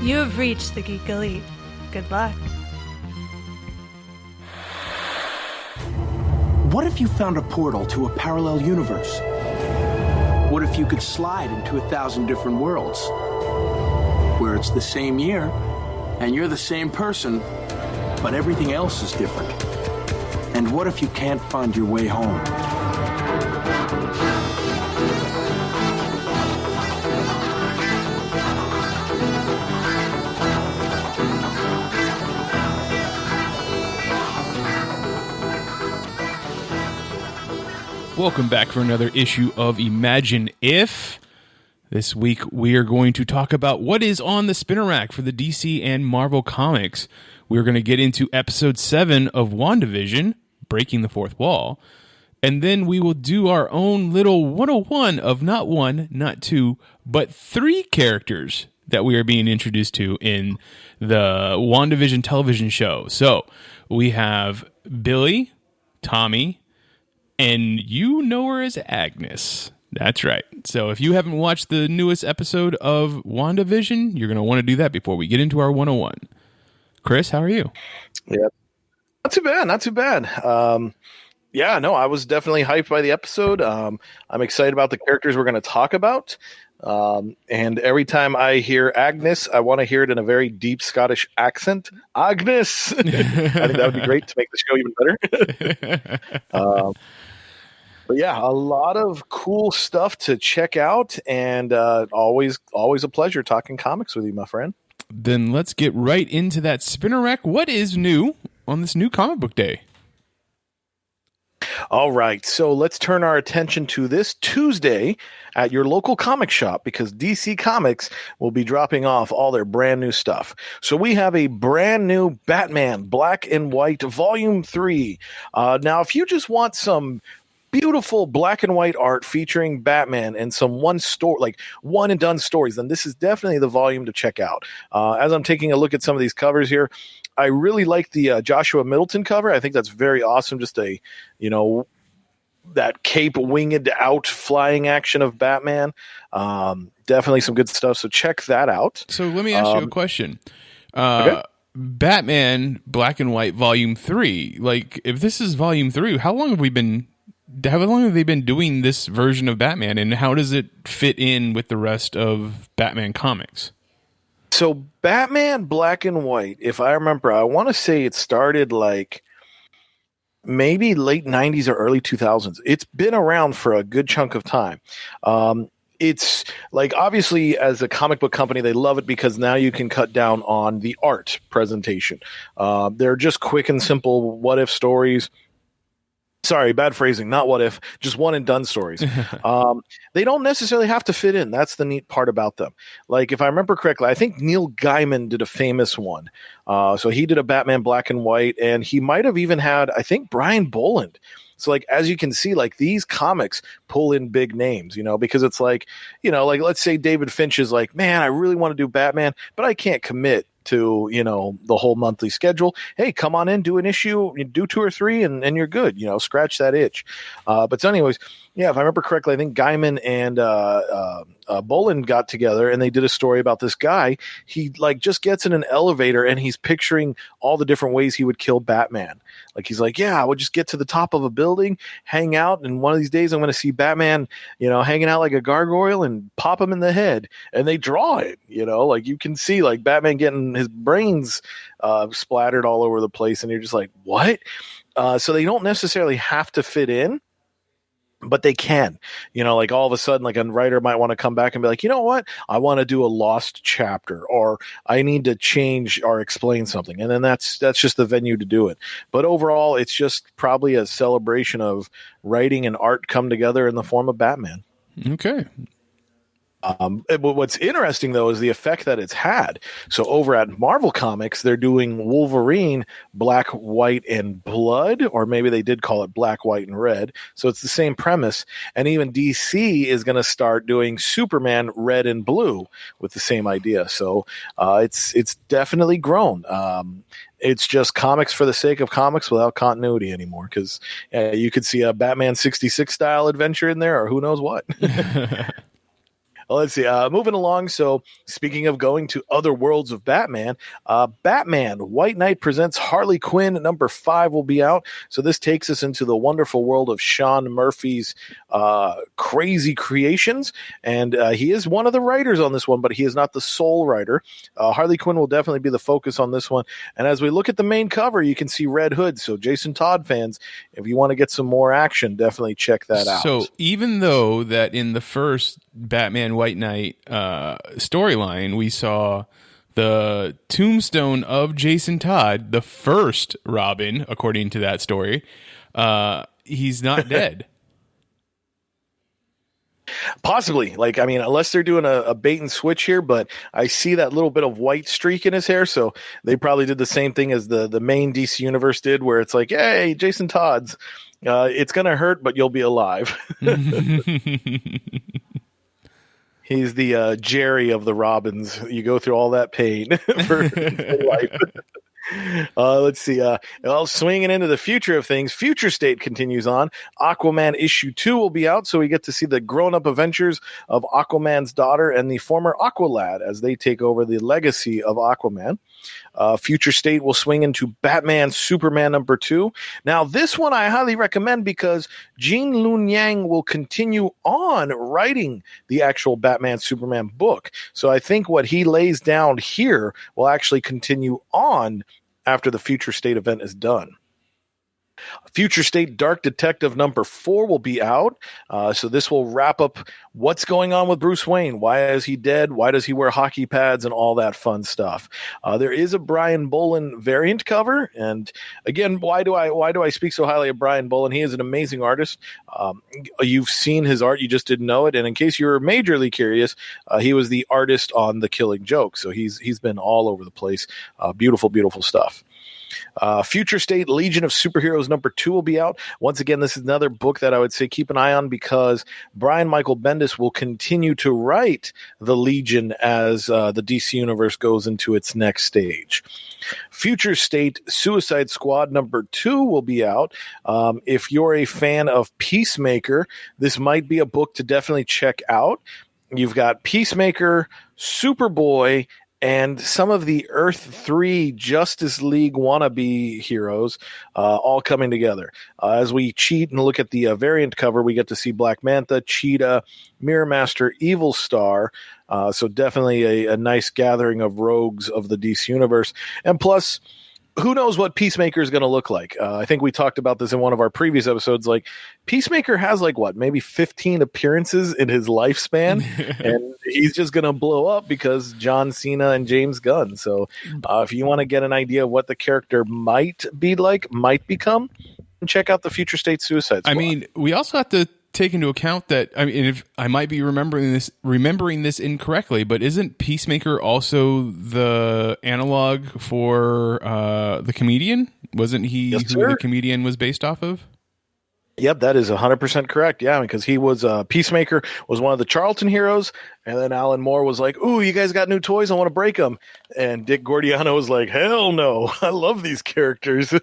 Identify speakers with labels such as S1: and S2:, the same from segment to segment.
S1: You have reached the Geek Elite. Good luck.
S2: What if you found a portal to a parallel universe? What if you could slide into 1,000 different worlds? Where it's the same year, and you're the same person, but everything else is different. And what if you can't find your way home?
S3: Welcome back for another issue of Imagine If. This week we are going to talk about what is on the spinner rack for the DC and Marvel comics. We're going to get into episode 7 of WandaVision, Breaking the Fourth Wall, and then we will do our own little 101 of not one, not two, but 3 characters that we are being introduced to in the WandaVision television show. So we have Billy, Tommy, and you know her as Agnes. That's right. So if you haven't watched the newest episode of WandaVision, you're going to want to do that before we get into our 101. Chris, how are you?
S4: Yeah, not too bad. Not too bad. I was definitely hyped by the episode. I'm excited about the characters we're going to talk about. And every time I hear Agnes, I want to hear it in a very deep Scottish accent. Agnes! I think that would be great to make the show even better. But yeah, a lot of cool stuff to check out, and always a pleasure talking comics with you, my friend.
S3: Then let's get right into that spinner rack. What is new on this new comic book day?
S4: All right, so let's turn our attention to this Tuesday at your local comic shop, because DC Comics will be dropping off all their brand new stuff. So we have a brand new Batman Black and White Volume 3. Now, if you just want some beautiful black and white art featuring Batman and some one and done stories, then this is definitely the volume to check out. As I'm taking a look at some of these covers here, I really like the Joshua Middleton cover. I think that's very awesome. Just that cape winged out flying action of Batman. Definitely some good stuff. So check that out.
S3: So let me ask you a question.
S4: Okay.
S3: Batman Black and White Volume 3. Like, if this is Volume 3, how long have they been doing this version of Batman, and how does it fit in with the rest of Batman comics?
S4: So Batman Black and White, if I remember, I want to say it started like maybe late 90s or early 2000s. It's been around for a good chunk of time. It's like, obviously, as a comic book company, they love it because now you can cut down on the art presentation. They're just quick and simple what-if stories. Sorry, bad phrasing. Not what if, just one and done stories. They don't necessarily have to fit in. That's the neat part about them. Like, if I remember correctly, I think Neil Gaiman did a famous one. So he did a Batman Black and White, and he might have even had, I think, Brian Boland. So, like, as you can see, like, these comics pull in big names, because it's like, like, let's say David Finch is like, man, I really want to do Batman, but I can't commit to the whole monthly schedule. Hey, come on in, do an issue, you do 2 or 3, and you're good. Scratch that itch. But so anyways, yeah, if I remember correctly, I think Gaiman and Boland got together and they did a story about this guy. He just gets in an elevator and he's picturing all the different ways he would kill Batman. Like, he's like, yeah, I would just get to the top of a building, hang out, and one of these days I'm going to see Batman, hanging out like a gargoyle and pop him in the head. And they draw it, like you can see like Batman getting his brains splattered all over the place. And you're just like, what? So they don't necessarily have to fit in, but they can, like all of a sudden, like a writer might want to come back and be like, you know what? I want to do a lost chapter, or I need to change or explain something. And then that's just the venue to do it. But overall, it's just probably a celebration of writing and art come together in the form of Batman.
S3: Okay.
S4: What's interesting, though, is the effect that it's had. So over at Marvel Comics, they're doing Wolverine Black, White, and Blood, or maybe they did call it Black, White, and Red. So it's the same premise. And even DC is going to start doing Superman Red and Blue with the same idea. So it's definitely grown. It's just comics for the sake of comics without continuity anymore, because you could see a Batman 66 style adventure in there, or who knows what. Well, let's see. Moving along. So, speaking of going to other worlds of Batman, Batman White Knight presents Harley Quinn number 5 will be out. So, this takes us into the wonderful world of Sean Murphy's crazy creations. And he is one of the writers on this one, but he is not the sole writer. Harley Quinn will definitely be the focus on this one. And as we look at the main cover, you can see Red Hood. So, Jason Todd fans, if you want to get some more action, definitely check that out.
S3: So, even though that in the first Batman White Knight storyline, we saw the tombstone of Jason Todd, the first Robin, according to that story, he's not dead.
S4: Possibly. Unless they're doing a bait and switch here, but I see that little bit of white streak in his hair, so they probably did the same thing as the main DC universe did, where it's like, hey, Jason Todd's, it's going to hurt, but you'll be alive. He's the Jerry of the Robins. You go through all that pain for life. Let's see. Swinging into the future of things, Future State continues on. Aquaman issue 2 will be out, so we get to see the grown-up adventures of Aquaman's daughter and the former Aqualad as they take over the legacy of Aquaman. Future State will swing into Batman Superman number 2. Now, this one I highly recommend because Gene Luen Yang will continue on writing the actual Batman Superman book. So I think what he lays down here will actually continue on after the Future State event is done. Future State Dark Detective number 4 will be out. So this will wrap up what's going on with Bruce Wayne. Why is he dead? Why does he wear hockey pads and all that fun stuff? There is a Brian Bolland variant cover. And again, why do I speak so highly of Brian Bolland? He is an amazing artist. You've seen his art. You just didn't know it. And in case you were majorly curious, he was the artist on The Killing Joke. So he's been all over the place. Beautiful, beautiful stuff. Future State Legion of Superheroes number 2 will be out. Once again, this is another book that I would say keep an eye on because Brian Michael Bendis will continue to write the Legion as the DC Universe goes into its next stage. Future State Suicide Squad number 2 will be out. If you're a fan of Peacemaker, this might be a book to definitely check out. You've got Peacemaker, Superboy, and some of the Earth 3 Justice League wannabe heroes all coming together. As we cheat and look at the variant cover, we get to see Black Manta, Cheetah, Mirror Master, Evil Star. So definitely a nice gathering of rogues of the DC Universe. And plus, who knows what Peacemaker is going to look like? I think we talked about this in one of our previous episodes. Like, Peacemaker has maybe 15 appearances in his lifespan, and he's just going to blow up because John Cena and James Gunn. So, if you want to get an idea of what the character might become, check out the Future State Suicide Squad.
S3: We also have to take into account that if I might be remembering this incorrectly, but isn't Peacemaker also the analog for the Comedian? Wasn't he who the Comedian was based off of?
S4: Yep, that is 100% correct. Yeah, because he was Peacemaker was one of the Charlton heroes, and then Alan Moore was like, "Ooh, you guys got new toys? I want to break them." And Dick Gordiano was like, "Hell no, I love these characters."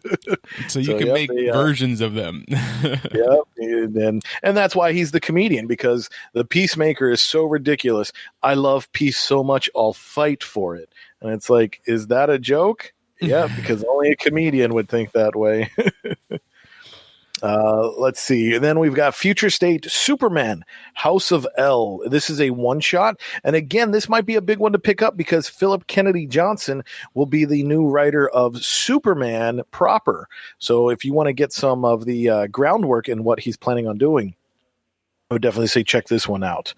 S3: So you can make versions of them.
S4: Yep, and that's why he's the Comedian, because the Peacemaker is so ridiculous. I love peace so much, I'll fight for it. And it's like, is that a joke? Yeah, because only a comedian would think that way. Let's see. And then we've got Future State Superman, House of L. This is a one-shot. And again, this might be a big one to pick up because Philip Kennedy Johnson will be the new writer of Superman proper. So if you want to get some of the groundwork in what he's planning on doing, I would definitely say check this one out.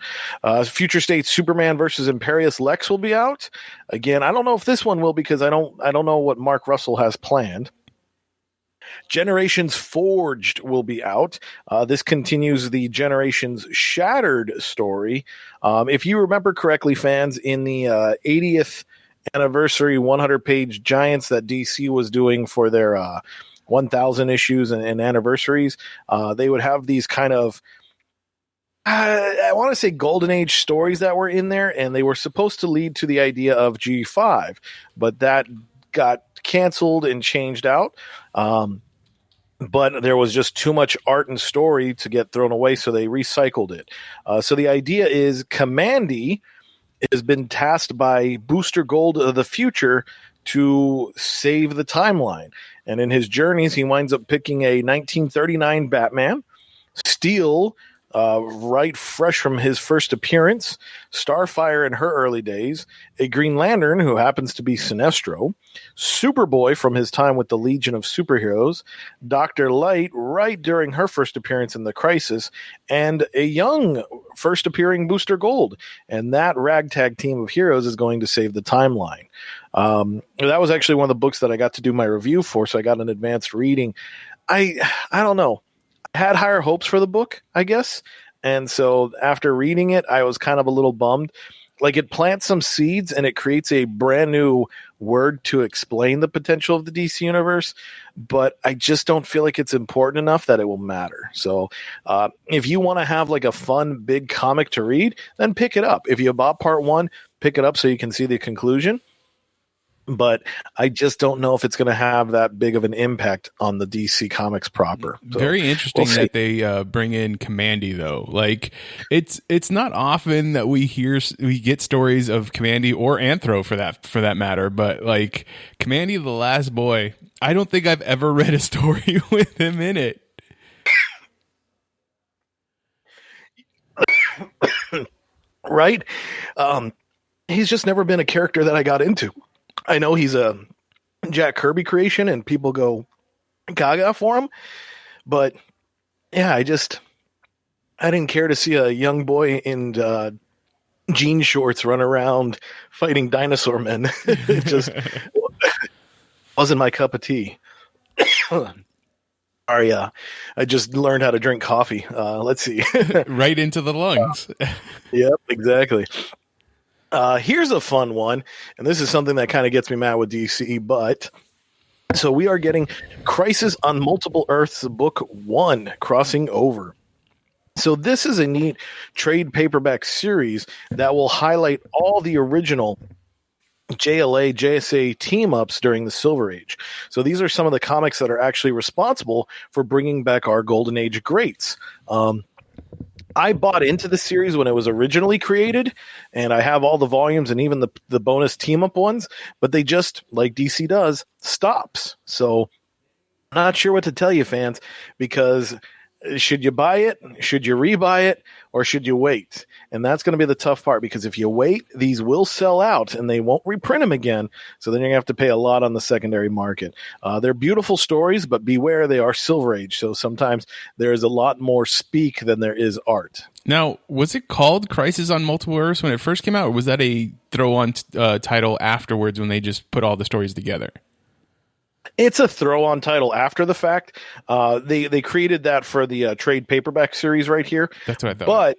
S4: Future State Superman versus Imperious Lex will be out. Again, I don't know if this one will because I don't know what Mark Russell has planned. Generations Forged will be out. This continues the Generations Shattered story. If you remember correctly, fans, in the 80th anniversary 100-page Giants that DC was doing for their 1,000 issues and anniversaries, they would have these kind of, I want to say golden age stories that were in there, and they were supposed to lead to the idea of G5, but that got canceled and changed out. but there was just too much art and story to get thrown away, so they recycled it. So the idea is Kamandi has been tasked by Booster Gold of the future to save the timeline. And in his journeys, he winds up picking a 1939 Batman, Steel, right fresh from his first appearance, Starfire in her early days, a Green Lantern who happens to be Sinestro, Superboy from his time with the Legion of Superheroes, Dr. Light right during her first appearance in the Crisis, and a young first appearing Booster Gold. And that ragtag team of heroes is going to save the timeline. That was actually one of the books that I got to do my review for, so I got an advanced reading. I don't know. Had higher hopes for the book, I guess. And so after reading it, I was kind of a little bummed. Like, it plants some seeds and it creates a brand new word to explain the potential of the DC universe, but I just don't feel like it's important enough that it will matter. So if you want to have like a fun, big comic to read, then pick it up. If you bought part one, pick it up so you can see the conclusion. But I just don't know if it's going to have that big of an impact on the DC Comics proper. So
S3: very interesting that they bring in Kamandi, though. Like, it's not often that we get stories of Kamandi or Anthro for that matter. But like Kamandi, the Last Boy, I don't think I've ever read a story with him in it.
S4: Right? He's just never been a character that I got into. I know he's a Jack Kirby creation and people go gaga for him, but yeah, I didn't care to see a young boy in jean shorts run around fighting dinosaur men. It just wasn't my cup of tea. Sorry, I just learned how to drink coffee. Let's see.
S3: Right into the lungs.
S4: Yep, exactly. Here's a fun one, and this is something that kind of gets me mad with DC, but so we are getting Crisis on Multiple Earths Book 1, Crossing Over. So this is a neat trade paperback series that will highlight all the original JLA, JSA team-ups during the Silver Age. So these are some of the comics that are actually responsible for bringing back our Golden Age greats. I bought into the series when it was originally created, and I have all the volumes and even the bonus team-up ones, but they just, like DC does, stops. So I'm not sure what to tell you, fans, because should you buy it, should you rebuy it, or should you wait? And that's going to be the tough part, because if you wait, these will sell out and they won't reprint them again. So then you're going to have to pay a lot on the secondary market. They're beautiful stories, but beware, they are Silver Age. So sometimes there is a lot more speak than there is art.
S3: Now, was it called Crisis on Multiple Earths when it first came out, or was that a throw-on title afterwards when they just put all the stories together?
S4: It's a throw-on title after the fact. They created that for the trade paperback series right here.
S3: That's what I thought.
S4: But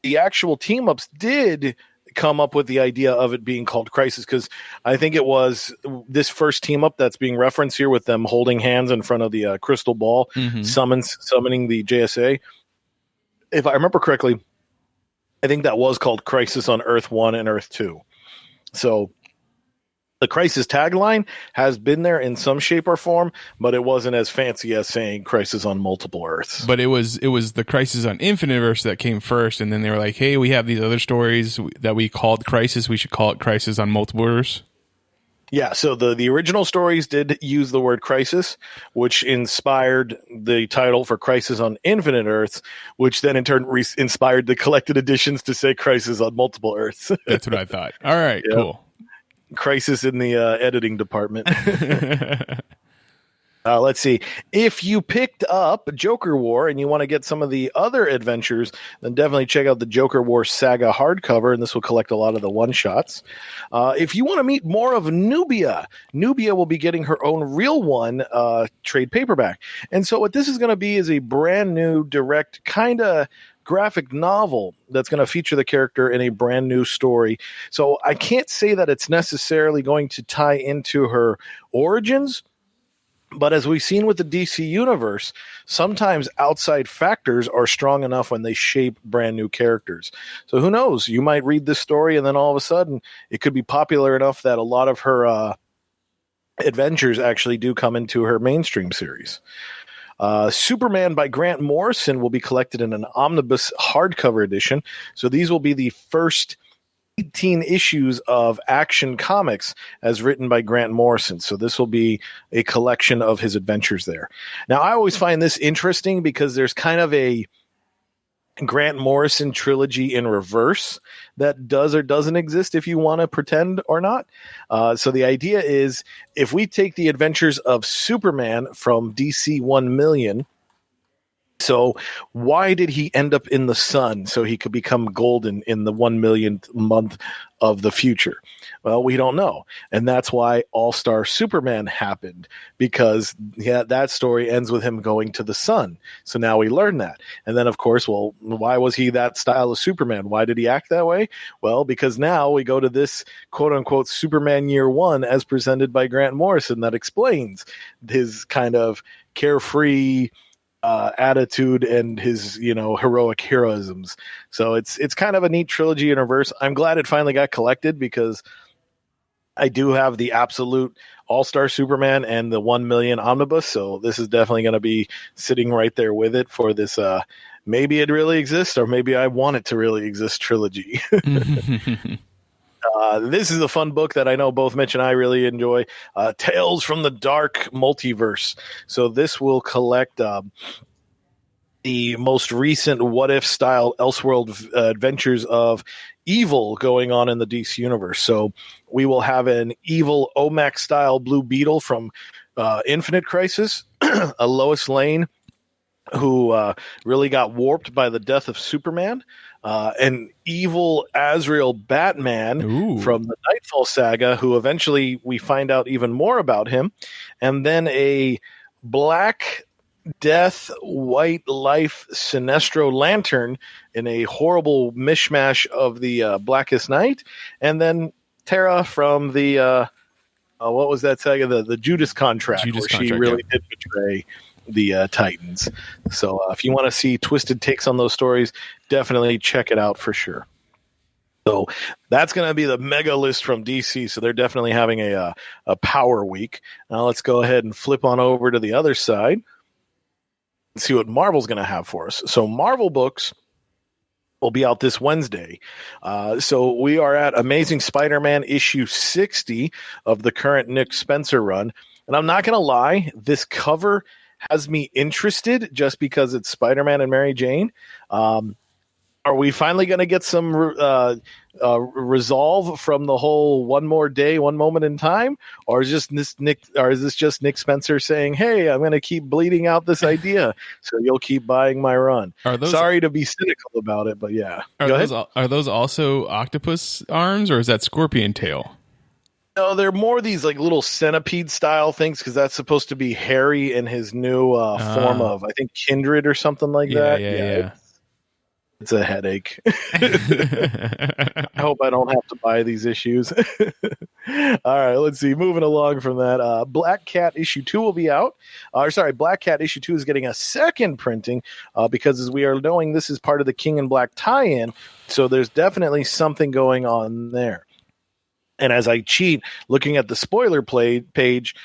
S4: the actual team-ups did come up with the idea of it being called Crisis, because I think it was this first team-up that's being referenced here with them holding hands in front of the crystal ball, summoning the JSA. If I remember correctly, I think that was called Crisis on Earth 1 and Earth 2. So the Crisis tagline has been there in some shape or form, but it wasn't as fancy as saying Crisis on Multiple Earths.
S3: But it was the Crisis on Infiniteverse that came first, and then they were like, hey, we have these other stories that we called Crisis. We should call it Crisis on Multiple Earths.
S4: Yeah, so the original stories did use the word Crisis, which inspired the title for Crisis on Infinite Earths, which then in turn inspired the collected editions to say Crisis on Multiple Earths.
S3: That's what I thought. All right, yep. Cool.
S4: Crisis in the editing department. Let's see. If you picked up Joker War and you want to get some of the other adventures, then definitely check out the Joker War Saga hardcover, and this will collect a lot of the one-shots. If you want to meet more of Nubia will be getting her own Real One trade paperback. And so what this is going to be is a brand new, direct, kind of graphic novel that's going to feature the character in a brand new story. So I can't say that it's necessarily going to tie into her origins, but as we've seen with the DC universe, sometimes outside factors are strong enough when they shape brand new characters. So who knows? You might read this story and then all of a sudden it could be popular enough that a lot of her adventures actually do come into her mainstream series. Superman by Grant Morrison will be collected in an omnibus hardcover edition. So these will be the first 18 issues of Action Comics as written by Grant Morrison. So this will be a collection of his adventures there. Now, I always find this interesting because there's kind of a Grant Morrison trilogy in reverse that does or doesn't exist if you want to pretend or not. So the idea is if we take the adventures of Superman from DC 1 million, so why did he end up in the sun so he could become golden in the 1 millionth month of the future? Well, we don't know. And that's why All-Star Superman happened, because that story ends with him going to the sun. So now we learn that. And then, of course, well, why was he that style of Superman? Why did he act that way? Well, because now we go to this quote-unquote Superman Year One as presented by Grant Morrison that explains his kind of carefree attitude and his, heroic heroisms. So it's kind of a neat trilogy universe. I'm glad it finally got collected because I do have the absolute All-Star Superman and the 1 million omnibus. So this is definitely going to be sitting right there with it for this. Maybe it really exists, or maybe I want it to really exist trilogy. This is a fun book that I know both Mitch and I really enjoy. Tales from the Dark Multiverse. So this will collect the most recent what-if style Elseworld adventures of evil going on in the DC universe. So we will have an evil OMAC style Blue Beetle from Infinite Crisis, a Lois Lane who really got warped by the death of Superman, an evil Azrael Batman from the Nightfall saga, who eventually we find out even more about him, and then a Black Death, White Life Sinestro Lantern in a horrible mishmash of the Blackest Night, and then Tara from the what was that saga? The Judas Contract, where she really did betray the Titans. So if you want to see twisted takes on those stories, definitely check it out for sure. So that's going to be the mega list from DC. So they're definitely having a power week. Now let's go ahead and flip on over to the other side and see what Marvel's going to have for us. So Marvel books will be out this Wednesday. So we are at Amazing Spider-Man issue 60 of the current Nick Spencer run. And I'm not going to lie, this cover has me interested just because it's Spider-Man and Mary Jane. Are we finally going to get some resolve from the whole one more day, one moment in time, or is this just Nick Spencer saying, "Hey, I'm going to keep bleeding out this idea, so you'll keep buying my run"? Sorry to be cynical about it, but yeah.
S3: Are those also octopus arms, or is that scorpion tail?
S4: No, they're more these like little centipede style things, because that's supposed to be Harry in his new form of, I think, Kindred or something like that. Yeah. It's a headache. I hope I don't have to buy these issues. All right, let's see. Moving along from that, Black Cat issue 2 will be out. Black Cat issue 2 is getting a second printing because, as we are knowing, this is part of the King in Black tie-in. So there's definitely something going on there. And as I cheat, looking at the spoiler page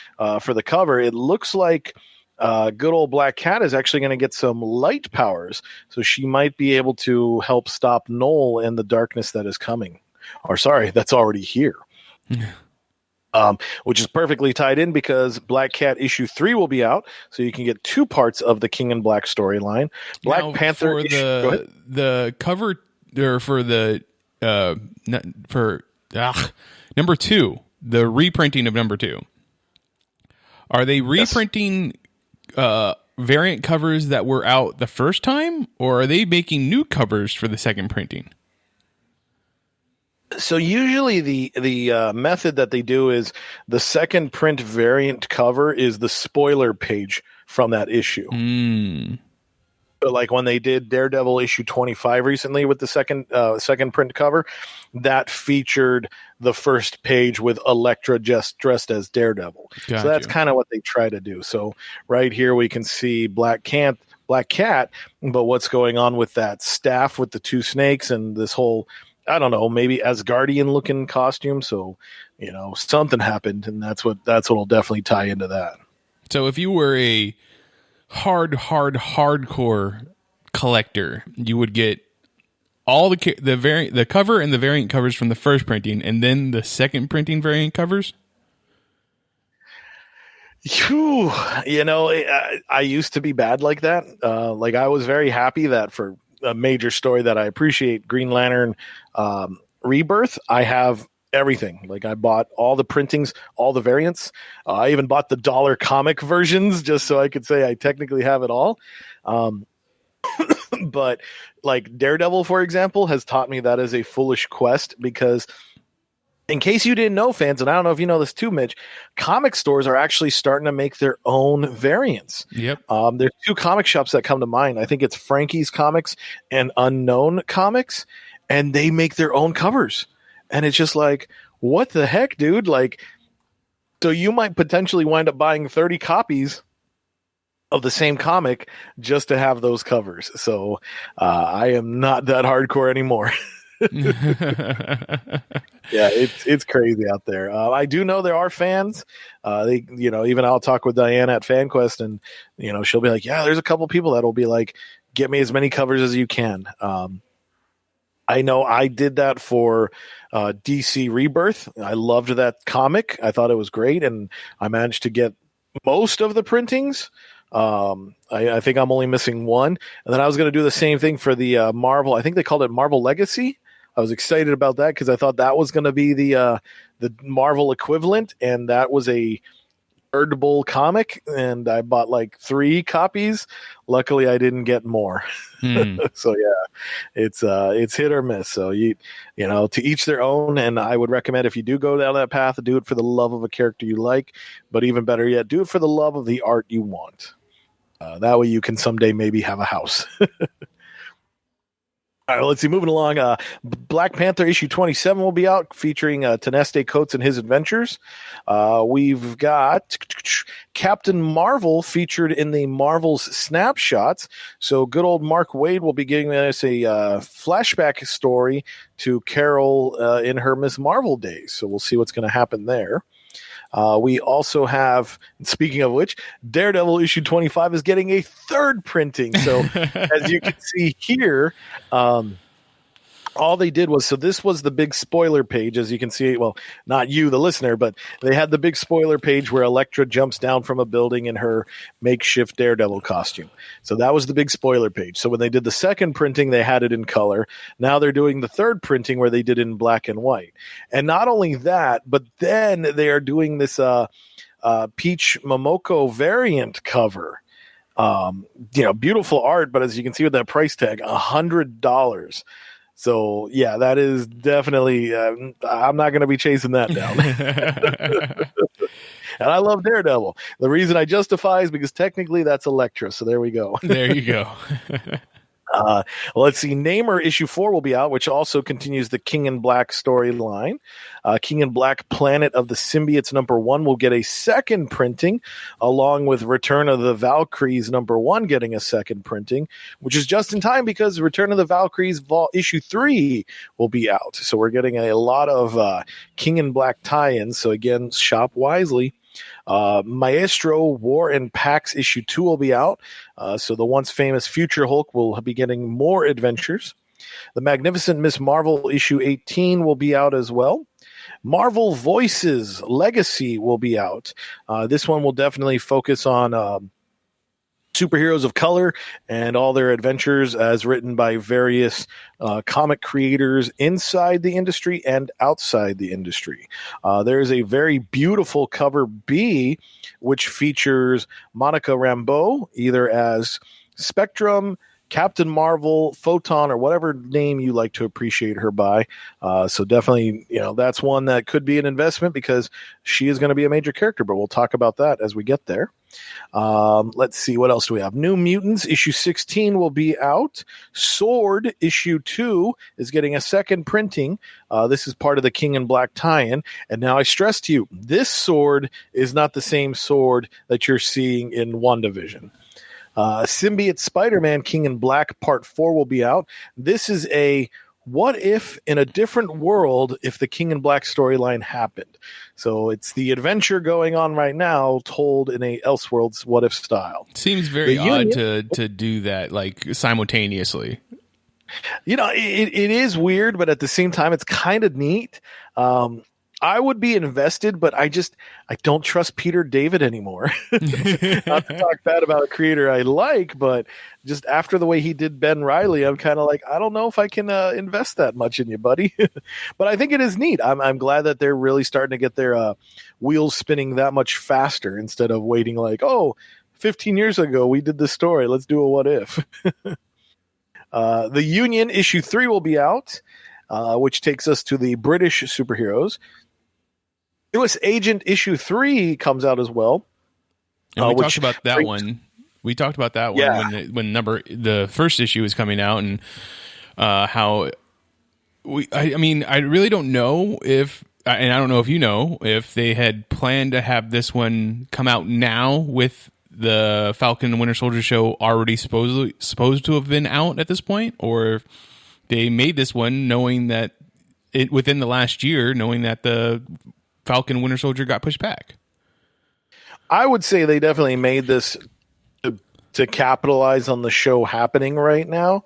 S4: for the cover, it looks like good old Black Cat is actually going to get some light powers. So she might be able to help stop Noel and the darkness that is coming. That's already here. Which is perfectly tied in because Black Cat issue 3 will be out. So you can get two parts of the King in Black storyline. Black Panther
S3: for the cover, or for the number 2, the reprinting of number 2. Are they reprinting variant covers that were out the first time, or are they making new covers for the second printing?
S4: So usually the method that they do is the second print variant cover is the spoiler page from that issue. But like when they did Daredevil issue 25 recently with the second print cover, that featured the first page with Elektra just dressed as Daredevil. So that's kind of what they try to do. So right here we can see Black Cat, but what's going on with that staff with the two snakes and this whole, I don't know, maybe Asgardian looking costume. So, something happened, and that's what'll definitely tie into that.
S3: So if you were a hardcore collector, you would get all the cover and the variant covers from the first printing, and then the second printing variant covers.
S4: Whew. I used to be bad like that. Like I was very happy that for a major story that I appreciate, Green Lantern Rebirth, I have everything. Like I bought all the printings, all the variants. I even bought the dollar comic versions just so I could say I technically have it all. But like Daredevil, for example, has taught me that is a foolish quest, because in case you didn't know, fans, and I don't know if you know this too, Mitch, comic stores are actually starting to make their own variants.
S3: Yep.
S4: There's two comic shops that come to mind. I think it's Frankie's Comics and Unknown Comics, and they make their own covers. And it's just like, what the heck, dude? Like, so you might potentially wind up buying 30 copies of the same comic just to have those covers. So I am not that hardcore anymore. Yeah, it's crazy out there. I do know there are fans. Even I'll talk with Diana at FanQuest, and she'll be like, "Yeah, there's a couple people that'll be like, get me as many covers as you can." I know I did that for DC Rebirth. I loved that comic. I thought it was great, and I managed to get most of the printings. I think I'm only missing one, and then I was going to do the same thing for the Marvel. I think they called it Marvel Legacy. I was excited about that because I thought that was going to be the Marvel equivalent, and that was a Birdable comic, and I bought like 3 copies. Luckily, I didn't get more. So yeah, it's hit or miss. So to each their own. And I would recommend, if you do go down that path, do it for the love of a character you like, but even better yet, do it for the love of the art you want. That way, you can someday maybe have a house. All right, let's see. Moving along, Black Panther issue 27 will be out, featuring Taneste Coates and his adventures. We've got Captain Marvel featured in the Marvel's Snapshots. So good old Mark Waid will be giving us a flashback story to Carol in her Miss Marvel days. So we'll see what's going to happen there. We also have, speaking of which, Daredevil issue 25 is getting a third printing. So as you can see here, all they did was, so this was the big spoiler page, as you can see. Well, not you, the listener, but they had the big spoiler page where Elektra jumps down from a building in her makeshift Daredevil costume. So that was the big spoiler page. So when they did the second printing, they had it in color. Now they're doing the third printing where they did it in black and white. And not only that, but then they are doing this Peach Momoko variant cover. Beautiful art, but as you can see with that price tag, $100. So, yeah, that is definitely, I'm not going to be chasing that down. And I love Daredevil. The reason I justify is because technically that's Elektra. So there we go.
S3: There you go.
S4: Let's see. Namor issue 4 will be out, which also continues the King in Black storyline. King in Black Planet of the Symbiotes #1 will get a second printing, along with Return of the Valkyries #1 getting a second printing, which is just in time because Return of the Valkyries issue 3 will be out. So we're getting a lot of King in Black tie-ins. So again, shop wisely. Maestro War and Pax issue 2 will be out. So the once famous Future Hulk will be getting more adventures. The Magnificent Miss Marvel issue 18 will be out as well. Marvel Voices Legacy will be out. This one will definitely focus on superheroes of color and all their adventures as written by various comic creators inside the industry and outside the industry. There's a very beautiful cover B, which features Monica Rambeau, either as Spectrum, Captain Marvel, Photon, or whatever name you like to appreciate her by. So definitely, that's one that could be an investment because she is going to be a major character, but we'll talk about that as we get there. Let's see, what else do we have? New Mutants issue 16 will be out. Sword issue 2 is getting a second printing. This is part of the King in Black tie-in. And now I stress to you, this sword is not the same sword that you're seeing in WandaVision. Symbiote Spider-Man King in Black Part 4 will be out. This is a what if in a different world, if the King in Black storyline happened? So it's the adventure going on right now, told in a Elseworlds what if style.
S3: Seems very odd to do that like simultaneously.
S4: You know, it is weird, but at the same time, it's kind of neat. I would be invested, but I don't trust Peter David anymore. Not to talk bad about a creator I like, but just after the way he did Ben Reilly, I'm kind of like, I don't know if I can invest that much in you, buddy. But I think it is neat. I'm glad that they're really starting to get their wheels spinning that much faster instead of waiting like, 15 years ago we did this story. Let's do a what if. The Union issue 3 will be out, which takes us to the British superheroes. US Agent issue 3 comes out as well.
S3: And we talked about that one. We talked about that one when the first issue was coming out, and how I really don't know if, and I don't know if you know, if they had planned to have this one come out now with the Falcon and Winter Soldier show already supposed to have been out at this point, or if they made this one knowing that within the last year, knowing that the Falcon and Winter Soldier got pushed back.
S4: I would say they definitely made this to capitalize on the show happening right now.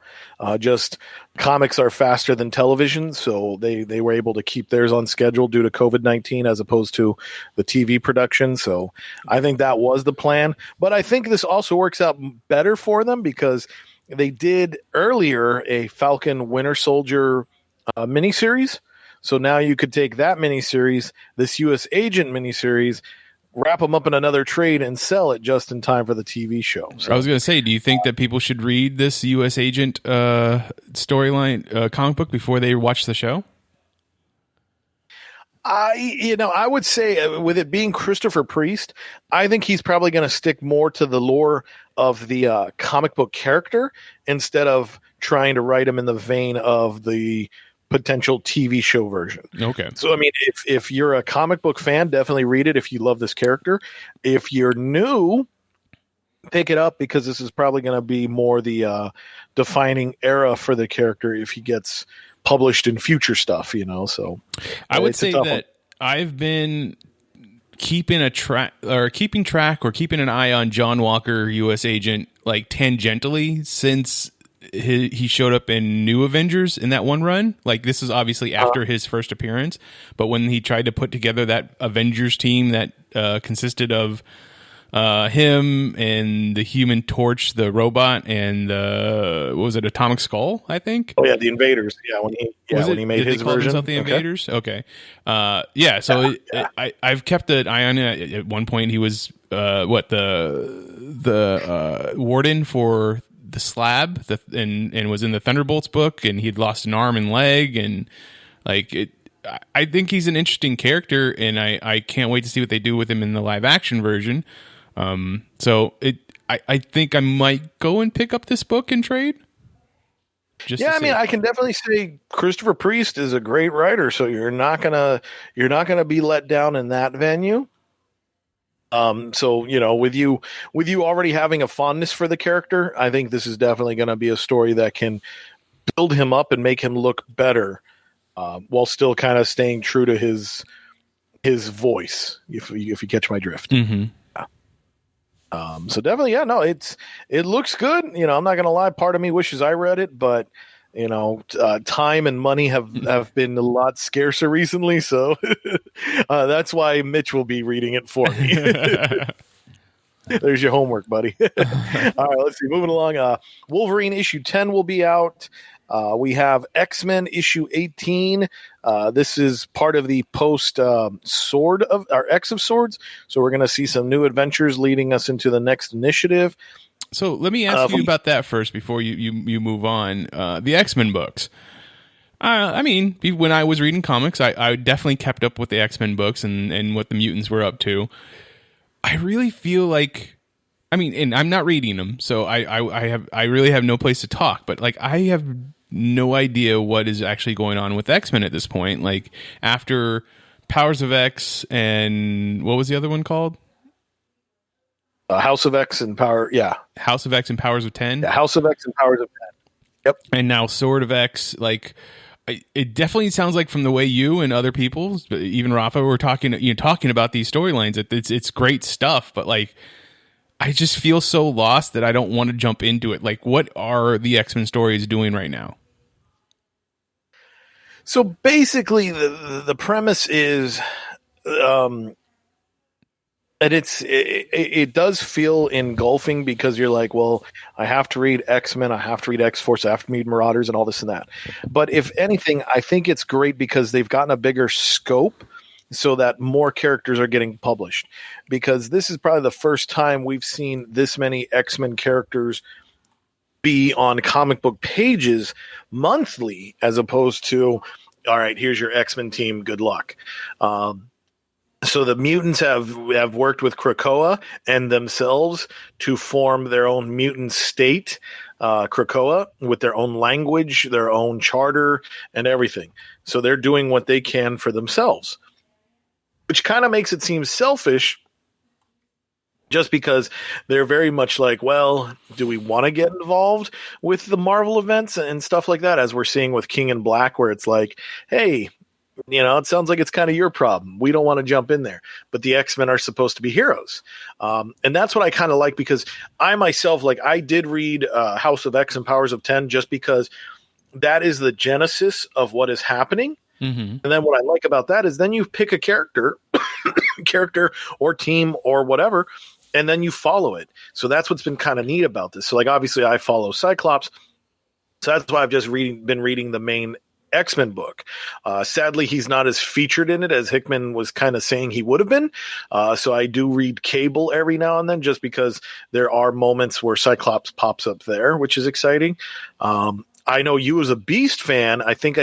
S4: Just comics are faster than television, so they were able to keep theirs on schedule due to COVID-19 as opposed to the TV production. So I think that was the plan. But I think this also works out better for them because they did earlier a Falcon Winter Soldier miniseries. So now you could take that miniseries, this U.S. Agent miniseries, wrap them up in another trade and sell it just in time for the TV show. So,
S3: I was going to say, do you think that people should read this U.S. Agent storyline comic book before they watch the show?
S4: I would say with it being Christopher Priest, I think he's probably going to stick more to the lore of the comic book character instead of trying to write him in the vein of the potential TV show version.
S3: Okay.
S4: So, I mean, if you're a comic book fan, definitely read it if you love this character. If you're new, pick it up because this is probably going to be more the defining era for the character if he gets published in future stuff, so.
S3: I would say that I've been keeping track or keeping an eye on John Walker, U.S. Agent, like tangentially since he showed up in New Avengers in that one run. Like, this is obviously after his first appearance, but when he tried to put together that Avengers team that consisted of him and the Human Torch, the robot, and what was it, Atomic Skull, I think?
S4: Oh yeah, the Invaders. Yeah, when he made his version.
S3: The Invaders? Okay. So I've kept an eye on it. At one point, he was the warden for the Slab, and was in the Thunderbolts book, and he'd lost an arm and leg, and I think he's an interesting character, and I can't wait to see what they do with him in the live action version. I think I might go and pick up this book and trade.
S4: I can definitely say Christopher Priest is a great writer, so you're not gonna be let down in that venue. With you already having a fondness for the character, I think this is definitely going to be a story that can build him up and make him look better, while still kind of staying true to his voice. If you catch my drift.
S3: Mm-hmm.
S4: So definitely, it looks good. I'm not going to lie. Part of me wishes I read it, but time and money have been a lot scarcer recently. So that's why Mitch will be reading it for me. There's your homework, buddy. All right, let's see. Moving along. Wolverine issue 10 will be out. We have X-Men issue 18. This is part of the post Sword of our X of Swords. So we're going to see some new adventures leading us into the next initiative.
S3: So let me ask you about that first before you move on. The X-Men books. When I was reading comics, I definitely kept up with the X-Men books and what the mutants were up to. I really feel like, and I'm not reading them, so I really have no place to talk. But I have no idea what is actually going on with X-Men at this point. Like, after Powers of X and what was the other one called?
S4: House of X and Power, yeah.
S3: House of X and Powers of 10?
S4: Yeah, House of X and Powers of 10. Yep.
S3: And now Sword of X, like, it definitely sounds like from the way you and other people, even Rafa, were talking about these storylines, it's great stuff, but like, I just feel so lost that I don't want to jump into it. Like, what are the X-Men stories doing right now?
S4: So basically, the premise is, and it does feel engulfing because you're like, well, I have to read X-Men, I have to read X-Force, I have to read Marauders and all this and that. But if anything, I think it's great because they've gotten a bigger scope so that more characters are getting published. Because this is probably the first time we've seen this many X-Men characters be on comic book pages monthly, as opposed to, all right, here's your X-Men team, good luck. So the mutants have worked with Krakoa and themselves to form their own mutant state, Krakoa, with their own language, their own charter, and everything. So they're doing what they can for themselves, which kind of makes it seem selfish, just because they're very much like, well, do we want to get involved with the Marvel events and stuff like that, as we're seeing with King in Black, where it's like, hey, it sounds like it's kind of your problem. We don't want to jump in there. But the X-Men are supposed to be heroes. And that's what I kind of like, because I myself, like, I did read House of X and Powers of 10 just because that is the genesis of what is happening. Mm-hmm. And then what I like about that is then you pick a character or team or whatever, and then you follow it. So that's what's been kind of neat about this. So, like, obviously I follow Cyclops. So that's why I've just been reading the main X-Men book. Sadly, he's not as featured in it as Hickman was kind of saying he would have been. So I do read Cable every now and then, just because there are moments where Cyclops pops up there, which is exciting. I know you, as a Beast fan, I think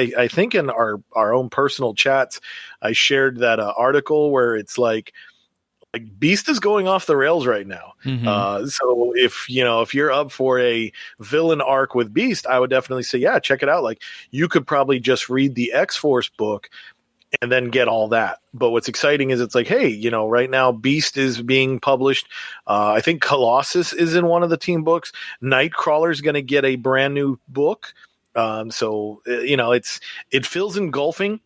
S4: in our own personal chats, I shared that article where it's like Beast is going off the rails right now. Mm-hmm. So if you're up for a villain arc with Beast, I would definitely say, yeah, check it out. Like, you could probably just read the X-Force book and then get all that. But what's exciting is it's like, hey, right now Beast is being published. I think Colossus is in one of the team books. Nightcrawler is going to get a brand new book. So it feels engulfing.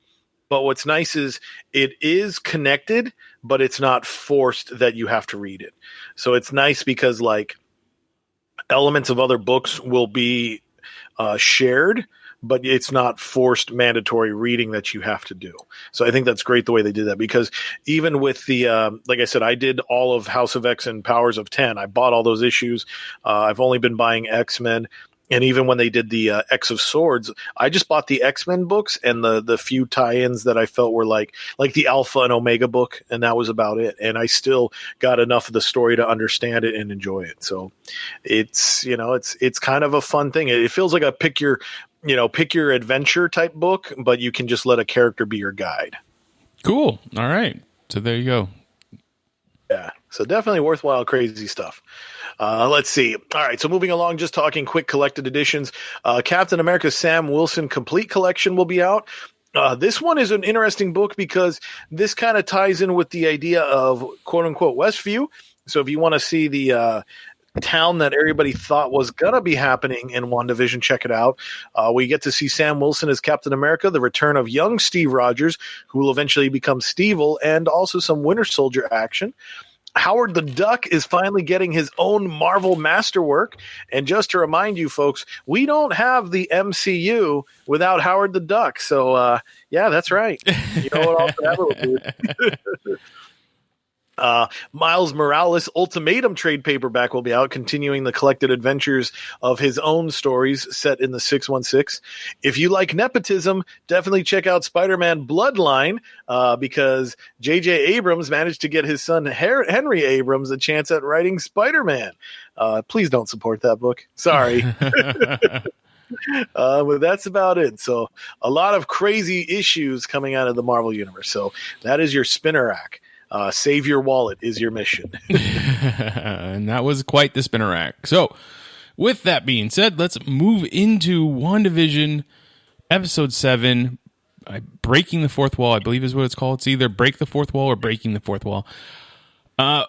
S4: But what's nice is it is connected, but it's not forced that you have to read it. So it's nice because, like, elements of other books will be shared, but it's not forced mandatory reading that you have to do. So I think that's great the way they did that, because even with the, like I said, I did all of House of X and Powers of 10. I bought all those issues. I've only been buying X-Men. And even when they did the X of Swords, I just bought the X-Men books and the few tie-ins that I felt were like the Alpha and Omega book, and that was about it. And I still got enough of the story to understand it and enjoy it. So it's kind of a fun thing. It feels like a pick your adventure type book, but you can just let a character be your guide.
S3: Cool. All right. So there you go.
S4: Yeah. So definitely worthwhile, crazy stuff. Let's see. All right. So moving along, just talking quick collected editions. Captain America Sam Wilson Complete Collection will be out. This one is an interesting book because this kind of ties in with the idea of quote unquote Westview. So if you want to see the town that everybody thought was going to be happening in WandaVision, check it out. We get to see Sam Wilson as Captain America, the return of young Steve Rogers, who will eventually become Steve-L, and also some Winter Soldier action. Howard the Duck is finally getting his own Marvel masterwork. And just to remind you folks, we don't have the MCU without Howard the Duck. So, yeah, that's right. You know what else that will do? Miles Morales Ultimatum trade paperback will be out, continuing the collected adventures of his own stories set in the 616. If you like nepotism, definitely check out Spider-Man Bloodline, because J.J. Abrams managed to get his son Henry Abrams a chance at writing Spider-Man. Please don't support that book. Sorry. But that's about it. So a lot of crazy issues coming out of the Marvel Universe. So that is your spinner rack. Save your wallet is your mission.
S3: And that was quite the spinner rack. So with that being said, let's move into WandaVision episode 7, Breaking the Fourth Wall, I believe is what it's called. It's either Break the Fourth Wall or Breaking the Fourth Wall. We're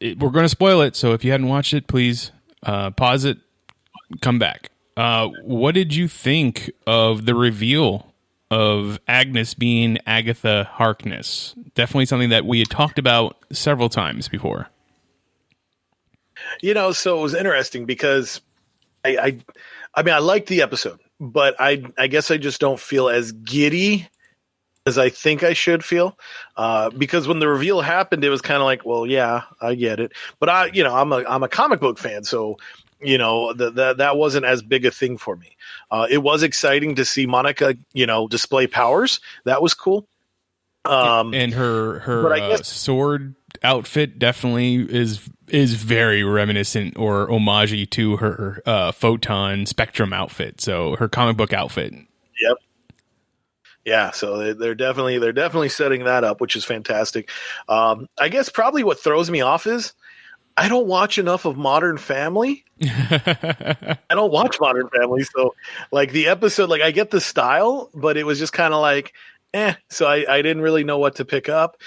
S3: going to spoil it, so if you hadn't watched it, please pause it, come back. What did you think of the reveal of Agnes being Agatha Harkness? Definitely something that we had talked about several times before.
S4: So it was interesting because I mean, I liked the episode, but I guess I just don't feel as giddy as I think I should feel, because when the reveal happened, it was kind of like, well, yeah, I get it, but I'm a comic book fan, so that wasn't as big a thing for me. It was exciting to see Monica, display powers. That was cool.
S3: And her sword outfit definitely is very reminiscent or homage to her Photon Spectrum outfit. So her comic book outfit.
S4: Yep. Yeah, so they're definitely setting that up, which is fantastic. I guess probably what throws me off is I don't watch enough of Modern Family. I don't watch Modern Family, so like the episode, like I get the style, but it was just kind of like, so I didn't really know what to pick up.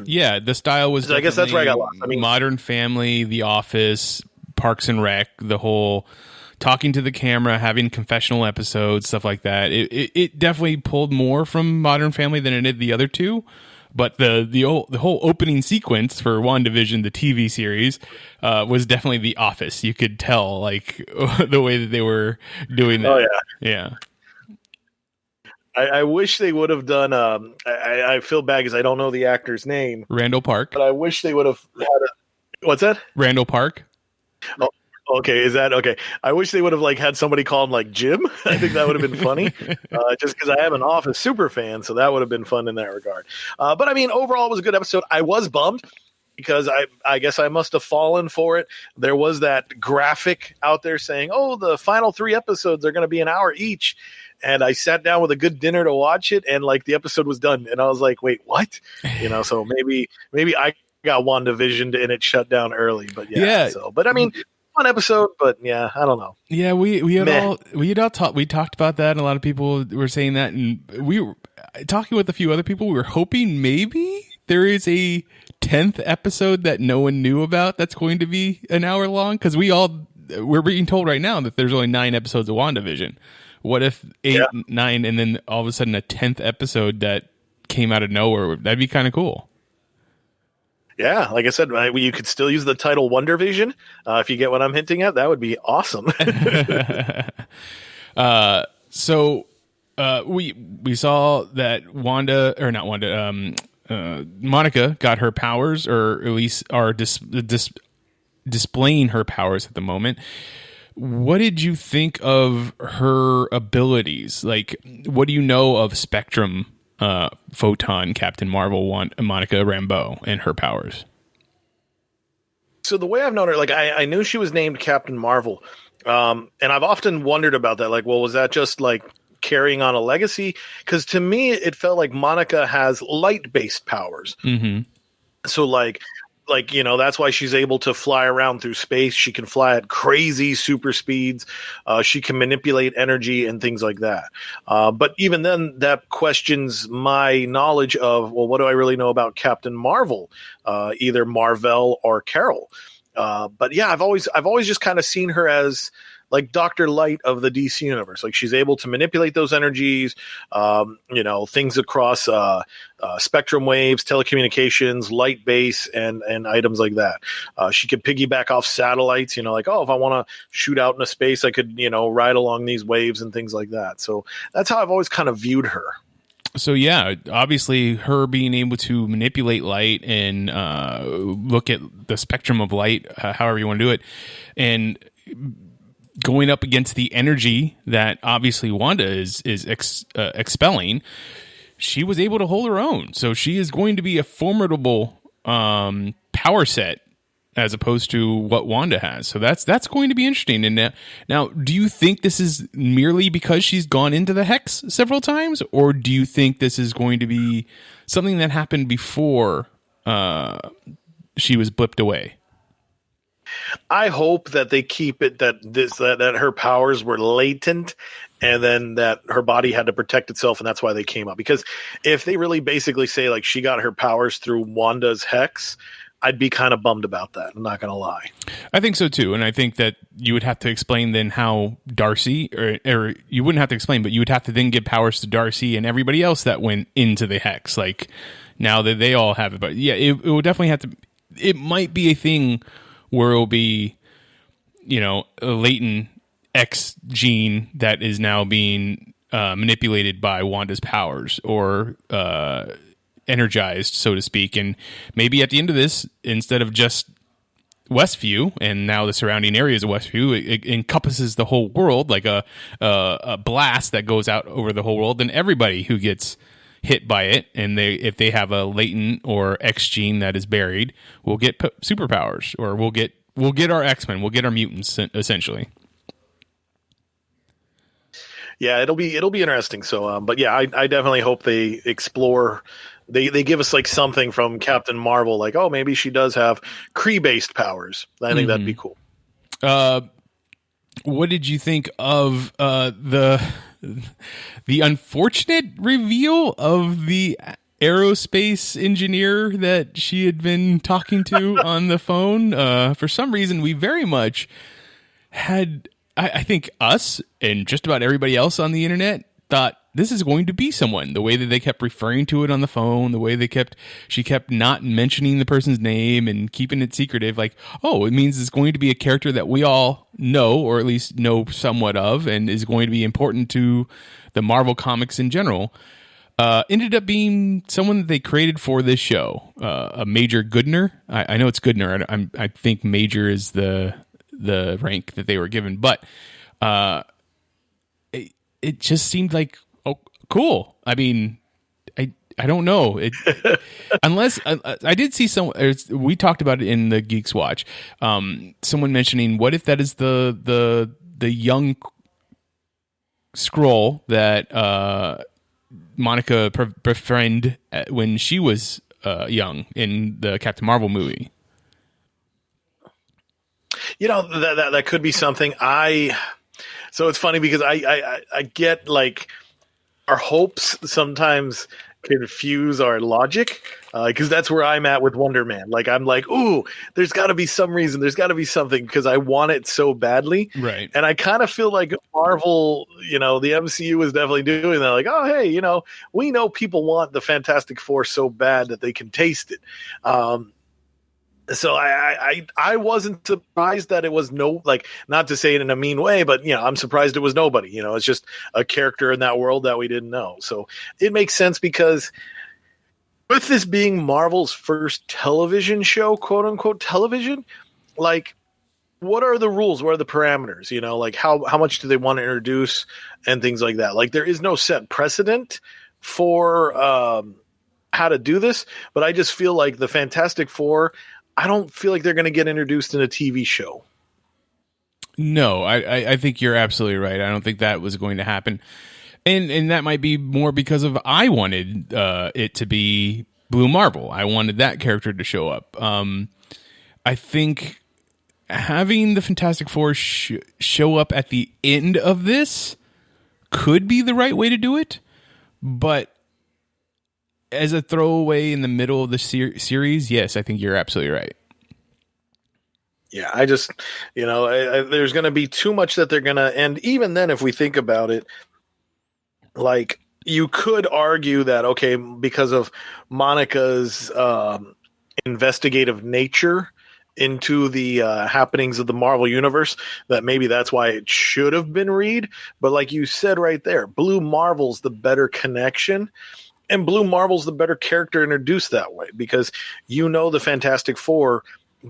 S3: Yeah, the style was.
S4: I guess that's where I got lost. I mean,
S3: Modern Family, The Office, Parks and Rec, the whole talking to the camera, having confessional episodes, stuff like that. It definitely pulled more from Modern Family than it did the other two. But the whole opening sequence for WandaVision, the TV series, was definitely The Office. You could tell, like, the way that they were doing that.
S4: Oh,
S3: yeah.
S4: I wish they would have done. I feel bad because I don't know the actor's name.
S3: Randall Park.
S4: But I wish they would have had what's that?
S3: Randall Park.
S4: Oh, okay. Is that okay? I wish they would have had somebody call him like Jim. I think that would have been funny. Just because I am an Office super fan, so that would have been fun in that regard. But I mean, overall, it was a good episode. I was bummed because I guess I must have fallen for it. There was that graphic out there saying, "Oh, the final 3 episodes are going to be an hour each." And I sat down with a good dinner to watch it, and the episode was done, and I was like, "Wait, what?" So maybe I got WandaVision and it shut down early, but yeah. So, but I mean, fun episode, but yeah, I don't know.
S3: Yeah, we talked about that, and a lot of people were saying that, and we were talking with a few other people. We were hoping maybe there is a 10th episode that no one knew about that's going to be an hour long, because we're being told right now that there's only 9 episodes of WandaVision. What if 8, 9, and then all of a sudden a 10th episode that came out of nowhere? That'd be kind of cool.
S4: Yeah, like I said, you could still use the title WandaVision. If you get what I'm hinting at, that would be awesome.
S3: So we saw that Monica got her powers, or at least are displaying her powers at the moment. What did you think of her abilities? Like, what do you know of Spectrum, Photon, Captain Marvel, Monica Rambeau, and her powers?
S4: So the way I've known her, I knew she was named Captain Marvel, and I've often wondered about that. Like, well, was that just carrying on a legacy? Because to me, it felt like Monica has light-based powers.
S3: Mm-hmm.
S4: So that's why she's able to fly around through space. She can fly at crazy super speeds. She can manipulate energy and things like that. But even then, that questions my knowledge of, well, what do I really know about Captain Marvel, either Marvel or Carol? But yeah, I've always just kind of seen her as Dr. Light of the DC universe. She's able to manipulate those energies, things across spectrum waves, telecommunications, light base, and items like that. She could piggyback off satellites, if I want to shoot out into space, I could, ride along these waves and things like that. So that's how I've always kind of viewed her.
S3: So yeah, obviously her being able to manipulate light and look at the spectrum of light, however you want to do it, and going up against the energy that obviously Wanda is expelling, she was able to hold her own. So she is going to be a formidable power set as opposed to what Wanda has. So that's going to be interesting. And now, do you think this is merely because she's gone into the Hex several times, or do you think this is going to be something that happened before she was blipped away?
S4: I hope that they keep it that her powers were latent, and then that her body had to protect itself, and that's why they came up. Because if they really basically say she got her powers through Wanda's Hex, I'd be kind of bummed about that. I'm not going to lie.
S3: I think so too, and I think that you would have to explain then how Darcy, or you wouldn't have to explain, but you would have to then give powers to Darcy and everybody else that went into the hex. Like now that they all have it, but yeah, it would definitely have to. It might be a thing where it'll be, a latent X gene that is now being manipulated by Wanda's powers, or energized, so to speak, and maybe at the end of this, instead of just Westview and now the surrounding areas of Westview, it encompasses the whole world, like a blast that goes out over the whole world, and everybody who gets hit by it, and if they have a latent or X gene that is buried, will get superpowers, or we'll get our X-Men, we'll get our mutants, essentially.
S4: Yeah, it'll be interesting. So, but yeah, I definitely hope they explore. They give us like something from Captain Marvel, like, oh, maybe she does have Kree-based powers. I think that'd be cool.
S3: What did you think of the unfortunate reveal of the aerospace engineer that she had been talking to on the phone? For some reason, we very much had, I think us and just about everybody else on the internet thought this is going to be someone. The way that they kept referring to it on the phone, the way she kept not mentioning the person's name and keeping it secretive, like, oh, it means it's going to be a character that we all know, or at least know somewhat of, and is going to be important to the Marvel comics in general. Ended up being someone that they created for this show, a Major Goodner. I know it's Goodner. I think Major is the rank that they were given, but it just seemed like, oh, cool. I mean, I don't know. Unless I did see we talked about it in the Geeks Watch. Someone mentioning, what if that is the young Skrull that Monica befriended when she was young in the Captain Marvel movie?
S4: That could be something. So it's funny because I get, like, our hopes sometimes confuse our logic, because that's where I'm at with Wonder Man. Like, I'm like, ooh, there's got to be some reason. There's got to be something, because I want it so badly.
S3: Right.
S4: And I kind of feel like Marvel, the MCU is definitely doing that. Like, oh, hey, we know people want the Fantastic Four so bad that they can taste it. So I wasn't surprised that it was not to say it in a mean way, but I'm surprised it was nobody. It's just a character in that world that we didn't know. So it makes sense, because with this being Marvel's first television show, quote unquote television, like, what are the rules? What are the parameters? Like how much do they want to introduce and things like that? Like, there is no set precedent for how to do this, but I just feel like the Fantastic Four, I don't feel like they're going to get introduced in a TV show.
S3: No, I think you're absolutely right. I don't think that was going to happen. And that might be more because of I wanted it to be Blue Marvel. I wanted that character to show up. I think having the Fantastic Four show up at the end of this could be the right way to do it. But as a throwaway in the middle of the series, yes, I think you're absolutely right.
S4: Yeah, I just, there's going to be too much that they're going to, and even then, if we think about it, like, you could argue that, okay, because of Monica's investigative nature into the happenings of the Marvel Universe, that maybe that's why it should have been Reed. But like you said right there, Blue Marvel's the better connection. And Blue Marvel's the better character introduced that way, because the Fantastic Four,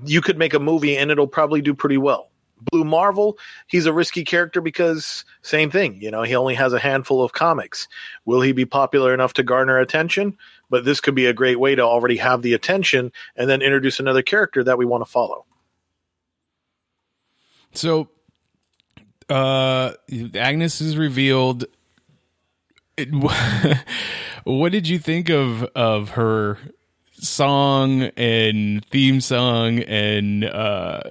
S4: you could make a movie and it'll probably do pretty well. Blue Marvel, he's a risky character because same thing, he only has a handful of comics. Will he be popular enough to garner attention? But this could be a great way to already have the attention and then introduce another character that we want to follow.
S3: So, Agnes is revealed. What did you think of her song and theme song? And I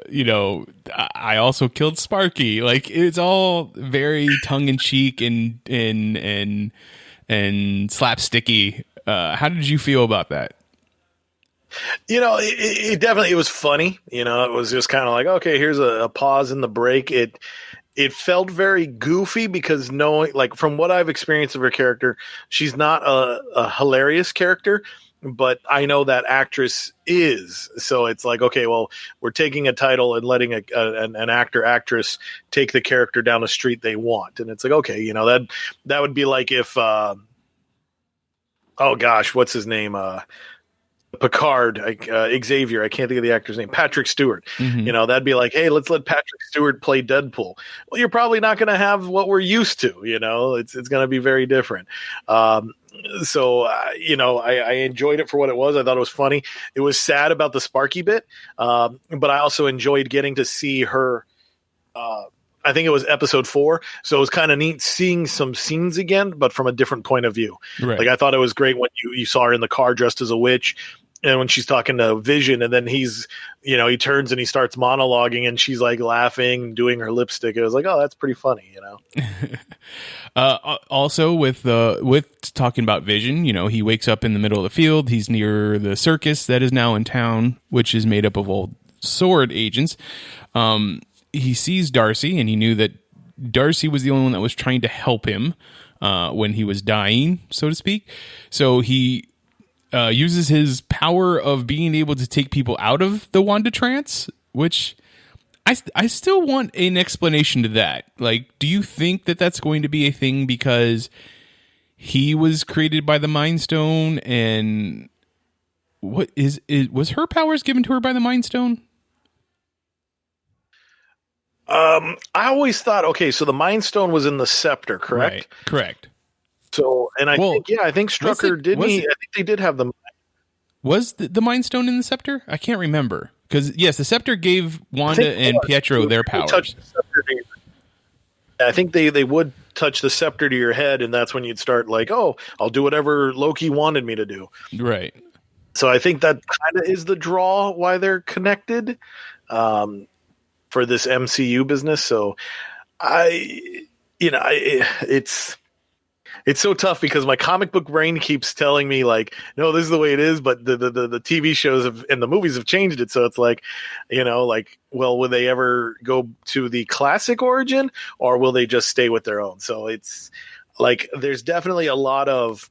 S3: also killed Sparky. Like, it's all very tongue in cheek and slapsticky. How did you feel about that?
S4: It definitely, it was funny. It was just kind of like, okay, here's a pause in the break. It felt very goofy because knowing, like, from what I've experienced of her character, she's not a hilarious character, but I know that actress is. So it's like, okay, well, we're taking a title and letting an actress take the character down a street they want. And it's like, okay, that would be like if, oh gosh, what's his name? Picard, Xavier, I can't think of the actor's name, Patrick Stewart.
S3: Mm-hmm.
S4: That'd be like, hey, let's let Patrick Stewart play Deadpool. Well, you're probably not going to have what we're used to. It's going to be very different. So I enjoyed it for what it was. I thought it was funny. It was sad about the Sparky bit, but I also enjoyed getting to see her. I think it was episode 4, so it was kind of neat seeing some scenes again, but from a different point of view.
S3: Right.
S4: Like, I thought it was great when you saw her in the car dressed as a witch, and when she's talking to Vision, and then he turns and he starts monologuing, and she's like laughing, doing her lipstick. It was like, oh, that's pretty funny,
S3: Also, with talking about Vision, he wakes up in the middle of the field. He's near the circus that is now in town, which is made up of old sword agents. He sees Darcy, and he knew that Darcy was the only one that was trying to help him when he was dying, so to speak. So he uses his power of being able to take people out of the Wanda trance, which I still want an explanation to that. Like, do you think that that's going to be a thing because he was created by the Mind Stone, and what was her powers given to her by the Mind Stone?
S4: I always thought, okay, so the Mind Stone was in the scepter, correct?
S3: Right, correct.
S4: So, and I think Strucker didn't he? I think they did have the.
S3: Was the Mind Stone in the scepter? I can't remember because yes, the scepter gave Wanda and Pietro their powers.
S4: I think they would touch the scepter to your head, and that's when you'd start like, oh, I'll do whatever Loki wanted me to do.
S3: Right.
S4: So I think that kind of is the draw why they're connected. For this MCU business. So it's so tough because my comic book brain keeps telling me like, no, this is the way it is. But the TV shows and the movies have changed it. So it's like, well, will they ever go to the classic origin or will they just stay with their own? So it's like, there's definitely a lot of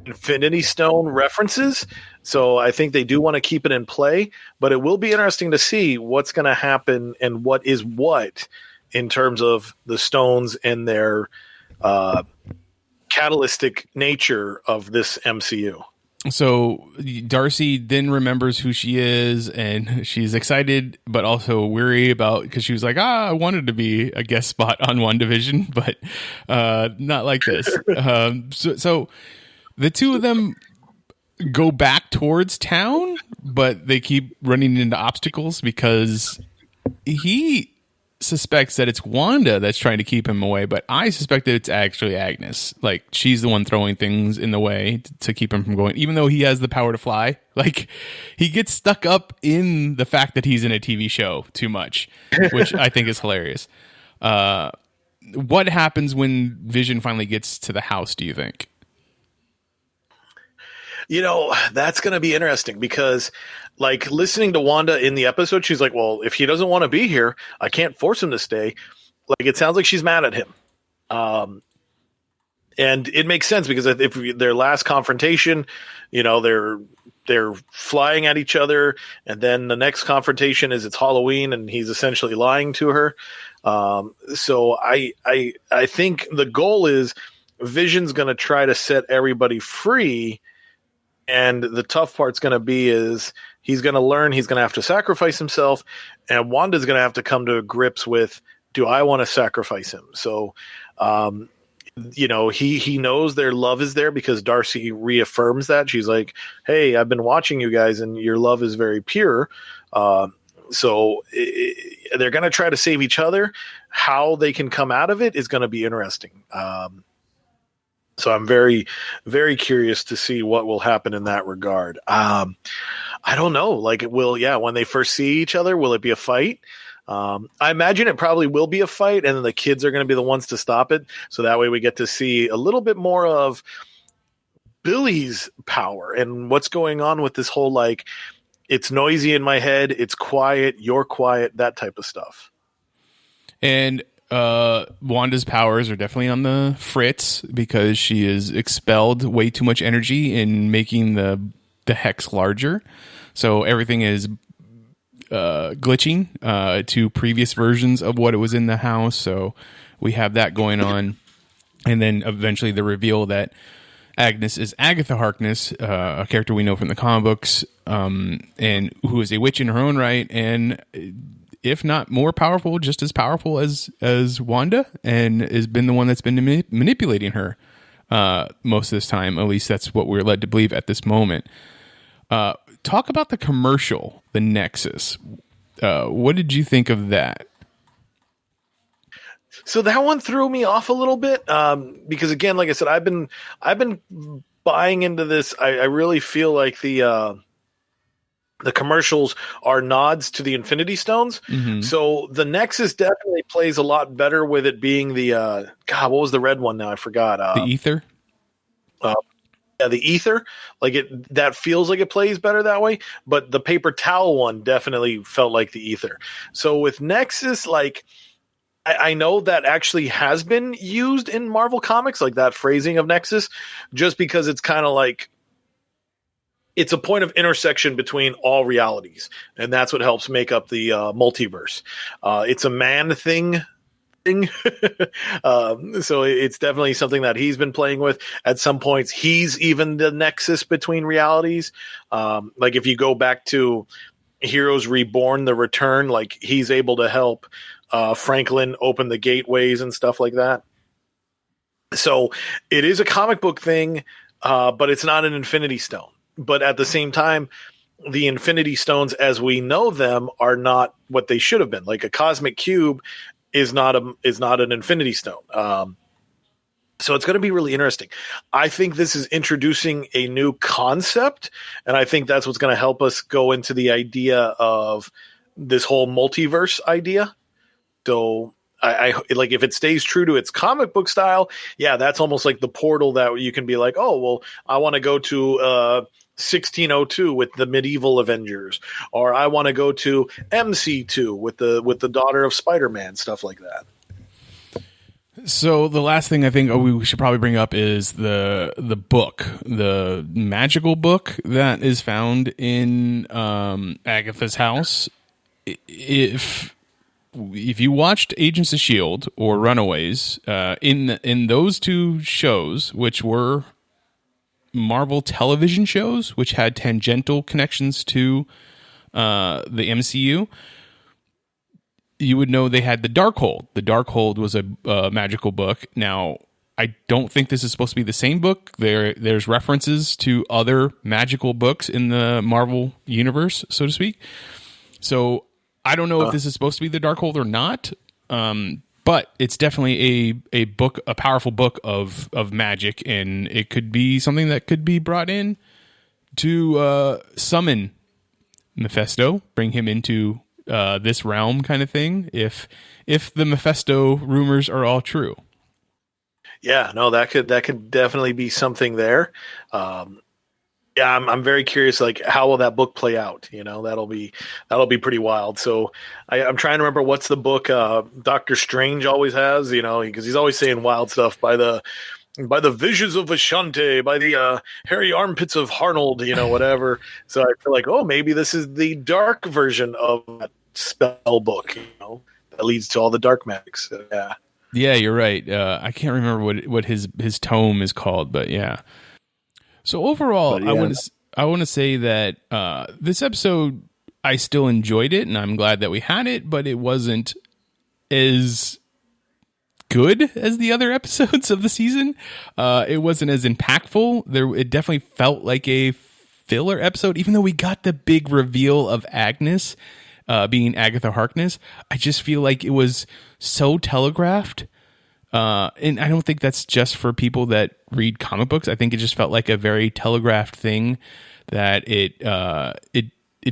S4: Infinity Stone references, so I think they do want to keep it in play, but it will be interesting to see what's going to happen and what is what in terms of the stones and their catalytic nature of this MCU.
S3: So Darcy then remembers who she is, and she's excited, but also weary because she was like, I wanted to be a guest spot on WandaVision, but not like this. So the two of them go back towards town, but they keep running into obstacles because he suspects that it's Wanda that's trying to keep him away, but I suspect that it's actually Agnes. Like, she's the one throwing things in the way to keep him from going, even though he has the power to fly. Like, he gets stuck up in the fact that he's in a TV show too much, which I think is hilarious. What happens when Vision finally gets to the house, do you think?
S4: That's going to be interesting because, like, listening to Wanda in the episode, she's like, well, if he doesn't want to be here, I can't force him to stay. Like, it sounds like she's mad at him. And it makes sense because if their last confrontation, they're flying at each other. And then the next confrontation is it's Halloween and he's essentially lying to her. So I think the goal is Vision's going to try to set everybody free. And the tough part's going to be is he's going to learn he's going to have to sacrifice himself, and Wanda's going to have to come to grips with, do I want to sacrifice him? So, he knows their love is there because Darcy reaffirms that. She's like, hey, I've been watching you guys and your love is very pure. So they're going to try to save each other. How they can come out of it is going to be interesting. So I'm very, very curious to see what will happen in that regard. I don't know. Like, when they first see each other, will it be a fight? I imagine it probably will be a fight, and then the kids are going to be the ones to stop it. So that way we get to see a little bit more of Billy's power and what's going on with this whole, like, it's noisy in my head, it's quiet, you're quiet, that type of stuff.
S3: And Wanda's powers are definitely on the fritz because she has expelled way too much energy in making the hex larger. So everything is glitching to previous versions of what it was in the house. So we have that going on. And then eventually the reveal that Agnes is Agatha Harkness, a character we know from the comic books, and who is a witch in her own right, and if not more powerful, just as powerful as Wanda, and has been the one that's been manipulating her most of this time. At least that's what we're led to believe at this moment. Talk about the commercial, the Nexus. What did you think of that?
S4: So that one threw me off a little bit because, again, like I said, I've been buying into this. I really feel like the commercials are nods to the Infinity Stones. Mm-hmm. So the Nexus definitely plays a lot better with it being the God. What was the red one now? I forgot.
S3: The Ether.
S4: Yeah, the Ether. Like that feels like it plays better that way. But the paper towel one definitely felt like the Ether. So with Nexus, like, I know that actually has been used in Marvel Comics, like that phrasing of Nexus, just because it's kind of like it's a point of intersection between all realities, and that's what helps make up the multiverse. It's a man thing. So it's definitely something that he's been playing with. At some points, he's even the nexus between realities. Like if you go back to Heroes Reborn, The Return, like he's able to help Franklin open the gateways and stuff like that. So it is a comic book thing, but it's not an Infinity Stone. But at the same time, the Infinity Stones as we know them are not what they should have been. Like a cosmic cube is not an Infinity Stone. So it's going to be really interesting. I think this is introducing a new concept, and I think that's what's going to help us go into the idea of this whole multiverse idea. So I like if it stays true to its comic book style, yeah, that's almost like the portal that you can be like, oh, well, I want to go to 1602 with the medieval Avengers, or I want to go to MC2 with the daughter of Spider-Man, stuff like that.
S3: So the last thing I think we should probably bring up is the book, the magical book that is found in Agatha's house. If you watched Agents of S.H.I.E.L.D. or Runaways, in those two shows, which were Marvel television shows, which had tangential connections to the MCU, you would know they had the Darkhold. The Darkhold was a magical book. Now, I don't think this is supposed to be the same book. There's references to other magical books in the Marvel universe, so to speak. So I don't know if this is supposed to be the Darkhold or not, but it's definitely a book, a powerful book of magic, and it could be something that could be brought in to summon Mephisto, bring him into this realm, kind of thing. If the Mephisto rumors are all true,
S4: yeah, no, that could definitely be something there. Yeah, I'm very curious. Like, how will that book play out? You know, that'll be pretty wild. So I'm trying to remember what's the book Doctor Strange always has. You know, because he's always saying wild stuff by the visions of Ashante, by the hairy armpits of Harnold. You know, whatever. So I feel like, oh, maybe this is the dark version of that spell book. You know, that leads to all the dark magics. So, yeah.
S3: Yeah, you're right. I can't remember what his tome is called, but yeah. So overall, yeah. I want to say that this episode, I still enjoyed it, and I'm glad that we had it, but it wasn't as good as the other episodes of the season. It wasn't as impactful. It definitely felt like a filler episode, even though we got the big reveal of Agnes being Agatha Harkness. I just feel like it was so telegraphed. And I don't think that's just for people that read comic books. I think it just felt like a very telegraphed thing that it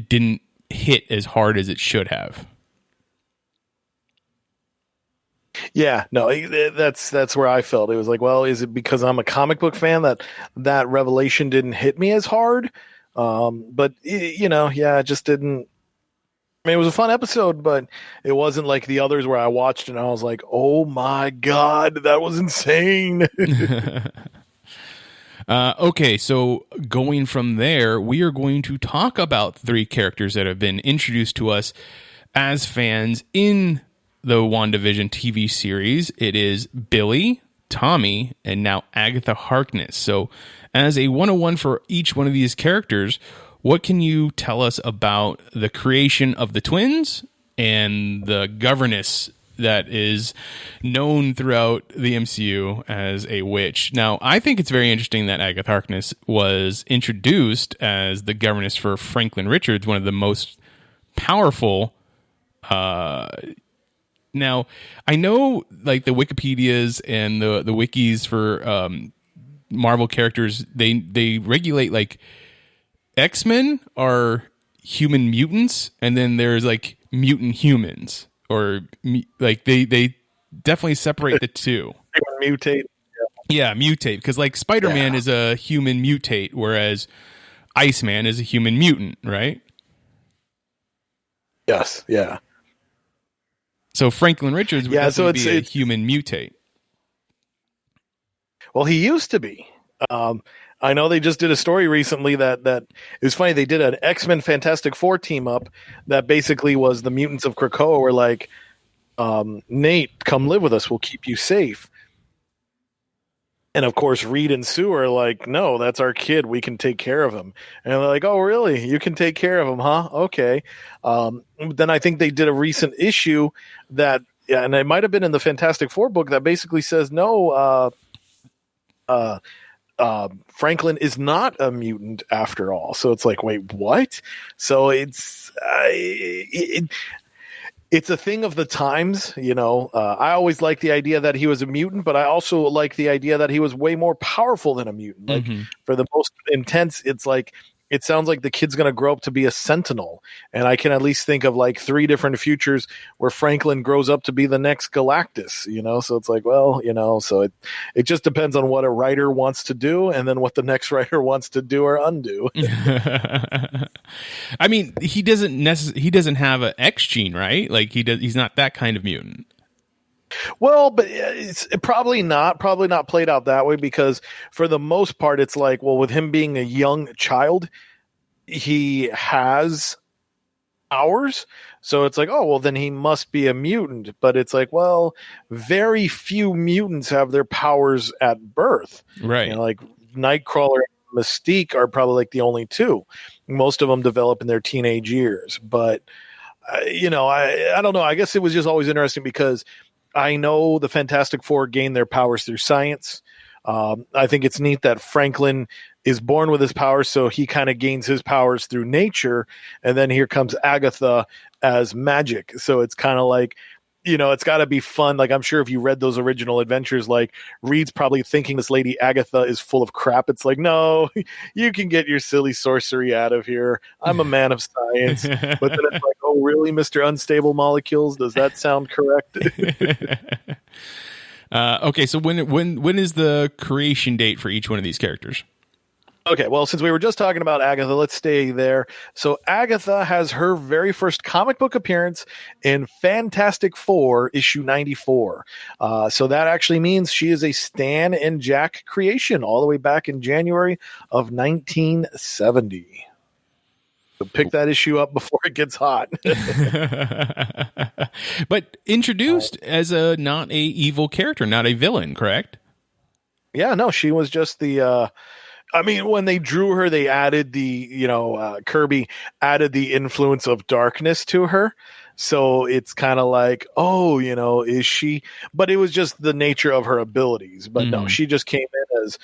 S3: didn't hit as hard as it should have.
S4: Yeah, no, that's where I felt. It was like, well, is it because I'm a comic book fan that revelation didn't hit me as hard? But yeah, it just didn't. I mean, it was a fun episode, but it wasn't like the others where I watched and I was like, "Oh my god, that was insane."
S3: Okay, so going from there, we are going to talk about three characters that have been introduced to us as fans in the WandaVision TV series. It is Billy, Tommy, and now Agatha Harkness. So as a 101 for each one of these characters, what can you tell us about the creation of the twins and the governess that is known throughout the MCU as a witch? Now, I think it's very interesting that Agatha Harkness was introduced as the governess for Franklin Richards, one of the most powerful. Now, I know like the Wikipedias and the wikis for Marvel characters, they regulate like X-Men are human mutants, and then there's like mutant humans, or like they definitely separate the two.
S4: Mutate.
S3: Yeah, mutate, because like Spider-Man is a human mutate, whereas Iceman is a human mutant, right?
S4: Yes, yeah.
S3: So Franklin Richards would
S4: so
S3: be a human mutate.
S4: Well, he used to be. I know they just did a story recently that it was funny. They did an X-Men Fantastic Four team up that basically was the mutants of Krakoa were like, Nate, come live with us. We'll keep you safe. And of course, Reed and Sue are like, no, that's our kid. We can take care of him. And they're like, oh, really? You can take care of him, huh? Okay. Then I think they did a recent issue that, and it might have been in the Fantastic Four book that basically says, no, Franklin is not a mutant after all. So it's like, wait, what? So it's a thing of the times, I always liked the idea that he was a mutant, but I also like the idea that he was way more powerful than a mutant. Like for the most intense, it's like, it sounds like the kid's going to grow up to be a sentinel. And I can at least think of like 3 different futures where Franklin grows up to be the next Galactus, So it's like, well, so it just depends on what a writer wants to do and then what the next writer wants to do or undo.
S3: I mean, he doesn't have an X gene, right? Like he's not that kind of mutant.
S4: Well, but it's probably not played out that way, because for the most part, it's like, well, with him being a young child, he has powers. So it's like, oh, well, then he must be a mutant. But it's like, well, very few mutants have their powers at birth.
S3: Right.
S4: Like Nightcrawler and Mystique are probably like the only two. Most of them develop in their teenage years. But, I don't know. I guess it was just always interesting because I know the Fantastic Four gain their powers through science. I think it's neat that Franklin is born with his powers, so he kind of gains his powers through nature. And then here comes Agatha as magic. So it's kind of like, it's got to be fun. Like, I'm sure if you read those original adventures, like Reed's probably thinking this lady Agatha is full of crap. It's like, no, you can get your silly sorcery out of here. I'm a man of science. But then it's like, oh, really, Mr. Unstable Molecules? Does that sound correct?
S3: Okay, so when is the creation date for each one of these characters?
S4: Okay, well, since we were just talking about Agatha, let's stay there. So Agatha has her very first comic book appearance in Fantastic Four, issue 94. So that actually means she is a Stan and Jack creation all the way back in January of 1970. So pick that issue up before it gets hot.
S3: But introduced as not a evil character, not a villain, correct?
S4: Yeah, no, she was just the... when they drew her, they added Kirby added the influence of darkness to her. So it's kind of like, oh, is she? But it was just the nature of her abilities. But no, she just came in as,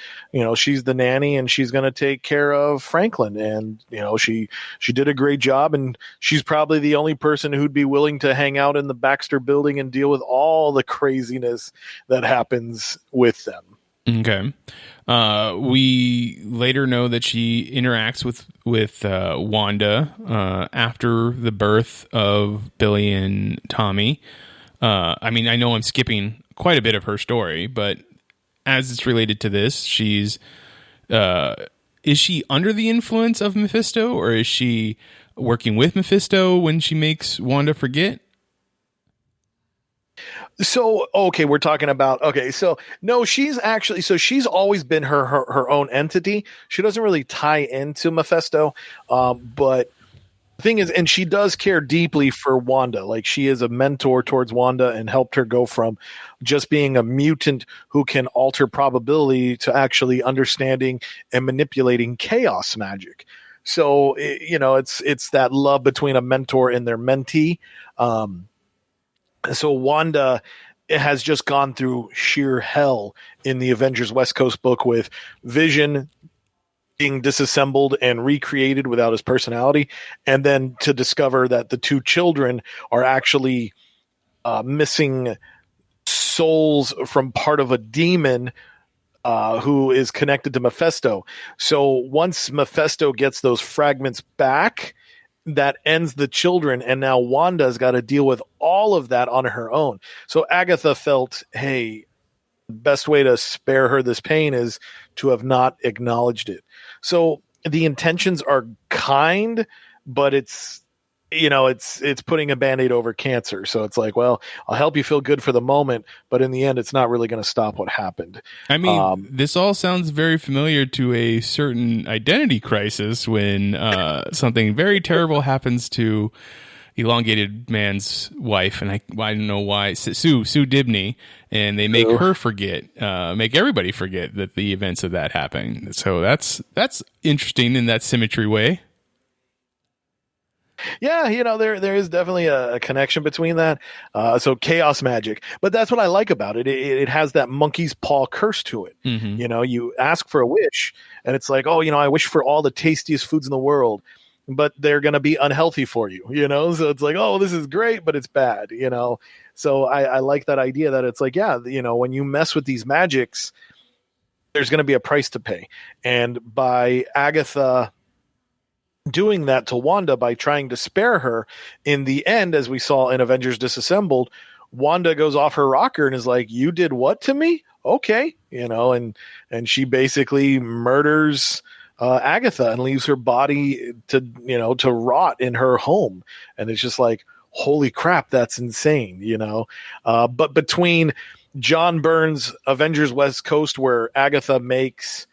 S4: she's the nanny and she's going to take care of Franklin. And, she did a great job. And she's probably the only person who'd be willing to hang out in the Baxter building and deal with all the craziness that happens with them.
S3: Okay. We later know that she interacts with Wanda after the birth of Billy and Tommy. I mean, I know I'm skipping quite a bit of her story, but as it's related to this, is she under the influence of Mephisto, or is she working with Mephisto when she makes Wanda forget?
S4: So, okay, we're talking about, okay, so no, she's always been her own entity. She doesn't really tie into Mephisto, but the thing is, and she does care deeply for Wanda. Like, she is a mentor towards Wanda and helped her go from just being a mutant who can alter probability to actually understanding and manipulating chaos magic. So, it's that love between a mentor and their mentee. So Wanda has just gone through sheer hell in the Avengers West Coast book, with Vision being disassembled and recreated without his personality, and then to discover that the two children are actually missing souls from part of a demon who is connected to Mephisto. So once Mephisto gets those fragments back, that ends the children, and now Wanda's got to deal with all of that on her own. So Agatha felt, hey, the best way to spare her this pain is to have not acknowledged it. So the intentions are kind, but it's putting a Band-Aid over cancer. So it's like, well, I'll help you feel good for the moment, but in the end, it's not really going to stop what happened.
S3: I mean, this all sounds very familiar to a certain identity crisis when something very terrible happens to Elongated Man's wife, and I don't know why, Sue Dibney, and they make her forget, make everybody forget that the events of that happened. So that's interesting in that symmetry way.
S4: Yeah, there is definitely a connection between that. So chaos magic, but that's what I like about it. It has that monkey's paw curse to it.
S3: Mm-hmm.
S4: You ask for a wish, and it's like, oh, I wish for all the tastiest foods in the world, but they're going to be unhealthy for you. So it's like, oh, this is great, but it's bad. So I like that idea that it's like, yeah, when you mess with these magics, there's going to be a price to pay, and by Agatha doing that to Wanda by trying to spare her, in the end, as we saw in Avengers Disassembled, Wanda goes off her rocker and is like, you did what to me? Okay. And she basically murders Agatha and leaves her body to rot in her home. And it's just like, holy crap, that's insane, but between John Byrne's Avengers West Coast, where Agatha makes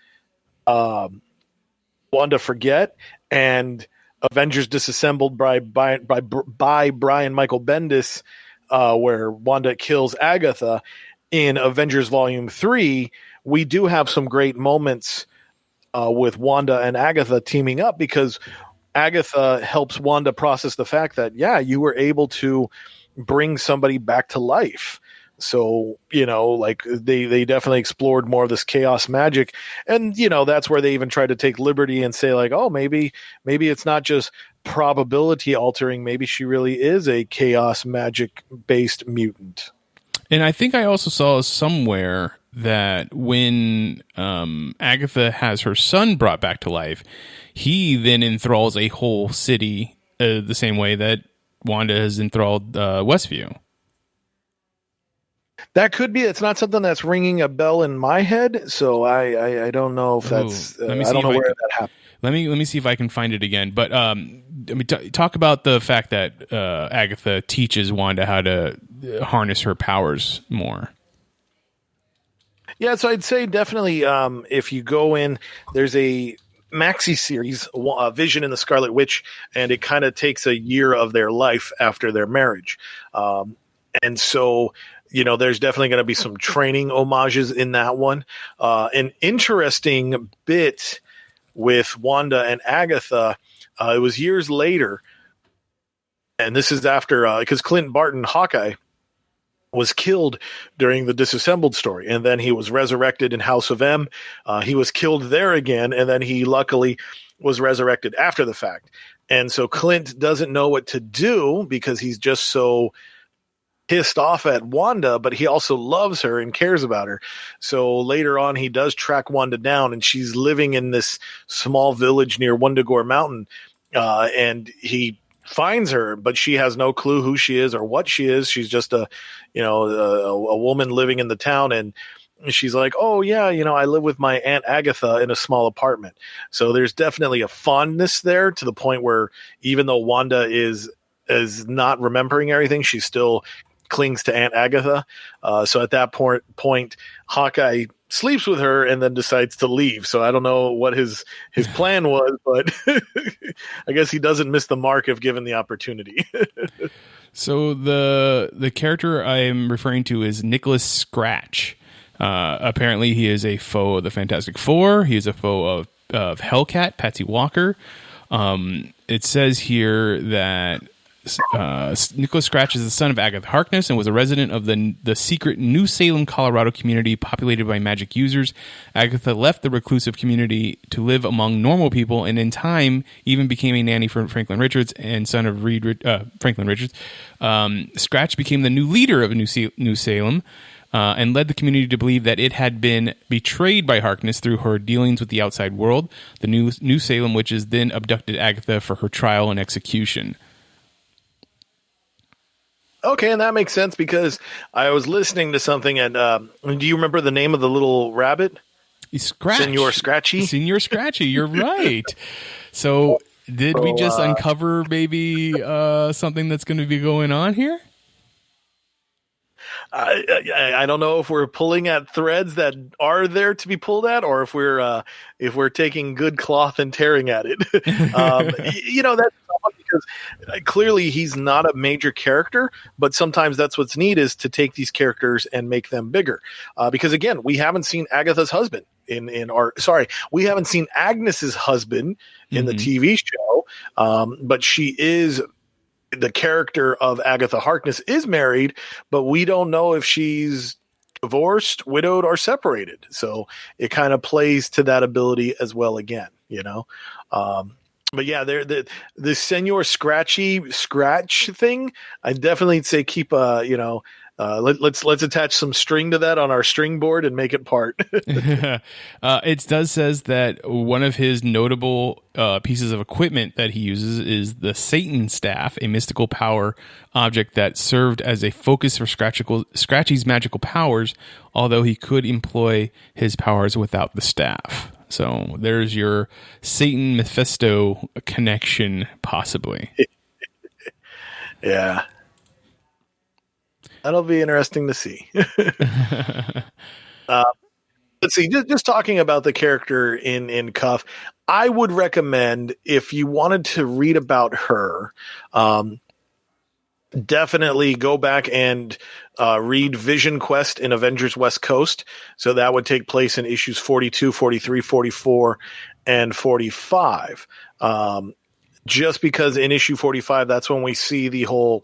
S4: Wanda forget, and Avengers Disassembled by Brian Michael Bendis, where Wanda kills Agatha, in Avengers Volume 3, we do have some great moments with Wanda and Agatha teaming up, because Agatha helps Wanda process the fact that, yeah, you were able to bring somebody back to life. So, like they definitely explored more of this chaos magic. And, that's where they even tried to take liberty and say, like, oh, maybe it's not just probability altering. Maybe she really is a chaos magic based mutant.
S3: And I think I also saw somewhere that when Agatha has her son brought back to life, he then enthralls a whole city the same way that Wanda has enthralled Westview.
S4: That could be. It's not something that's ringing a bell in my head, so I don't know if that's. I don't know where that happened.
S3: Let me see if I can find it again. But talk about the fact that Agatha teaches Wanda how to harness her powers more.
S4: Yeah, so I'd say definitely if you go in, there's a maxi series, Vision and the Scarlet Witch, and it kind of takes a year of their life after their marriage. And so, there's definitely going to be some training homages in that one. An interesting bit with Wanda and Agatha, it was years later, and this is after, because Clint Barton, Hawkeye, was killed during the Disassembled story, and then he was resurrected in House of M. He was killed there again, and then he luckily was resurrected after the fact. And so Clint doesn't know what to do because he's just so pissed off at Wanda, but he also loves her and cares about her. So later on, he does track Wanda down, and she's living in this small village near Wundagore Mountain, and he finds her, but she has no clue who she is or what she is. She's just a woman living in the town, and she's like, oh yeah, I live with my Aunt Agatha in a small apartment. So there's definitely a fondness there, to the point where even though Wanda is not remembering everything, she still clings to Aunt Agatha. So at that point, Hawkeye sleeps with her and then decides to leave. So I don't know what his plan was, but I guess he doesn't miss the mark if given the opportunity.
S3: So the character I am referring to is Nicholas Scratch. Apparently he is a foe of the Fantastic Four. He is a foe of Hellcat, Patsy Walker. It says here that Nicholas Scratch is the son of Agatha Harkness and was a resident of the secret New Salem, Colorado community populated by magic users. Agatha left the reclusive community to live among normal people, and in time even became a nanny for Franklin Richards and son of Franklin Richards. Scratch became the new leader of New Salem, and led the community to believe that it had been betrayed by Harkness through her dealings with the outside world. The New Salem witches then abducted Agatha for her trial and execution.
S4: Okay, and that makes sense, because I was listening to something, and do you remember the name of the little rabbit?
S3: Scratch.
S4: Senor Scratchy?
S3: Senor Scratchy, you're right. So did we just uncover maybe something that's going to be going on here?
S4: I don't know if we're pulling at threads that are there to be pulled at, or if we're taking good cloth and tearing at it. That's because clearly he's not a major character, but sometimes that's what's neat, is to take these characters and make them bigger. Because again, we haven't seen Agatha's husband we haven't seen Agnes's husband in the TV show, but she is. The character of Agatha Harkness is married, but we don't know if she's divorced, widowed, or separated. So it kind of plays to that ability as well again, But yeah, the Senor Scratch thing, I definitely say keep let's attach some string to that on our string board and make it part.
S3: It says that one of his notable pieces of equipment that he uses is the Satan Staff, a mystical power object that served as a focus for Scratchy's magical powers, although he could employ his powers without the staff. So there's your Satan Mephisto connection, possibly.
S4: Yeah. That'll be interesting to see. Let's see. Just talking about the character in Cuff, I would recommend, if you wanted to read about her, definitely go back and read Vision Quest in Avengers West Coast. So that would take place in issues 42, 43, 44, and 45. Just because in issue 45, that's when we see the whole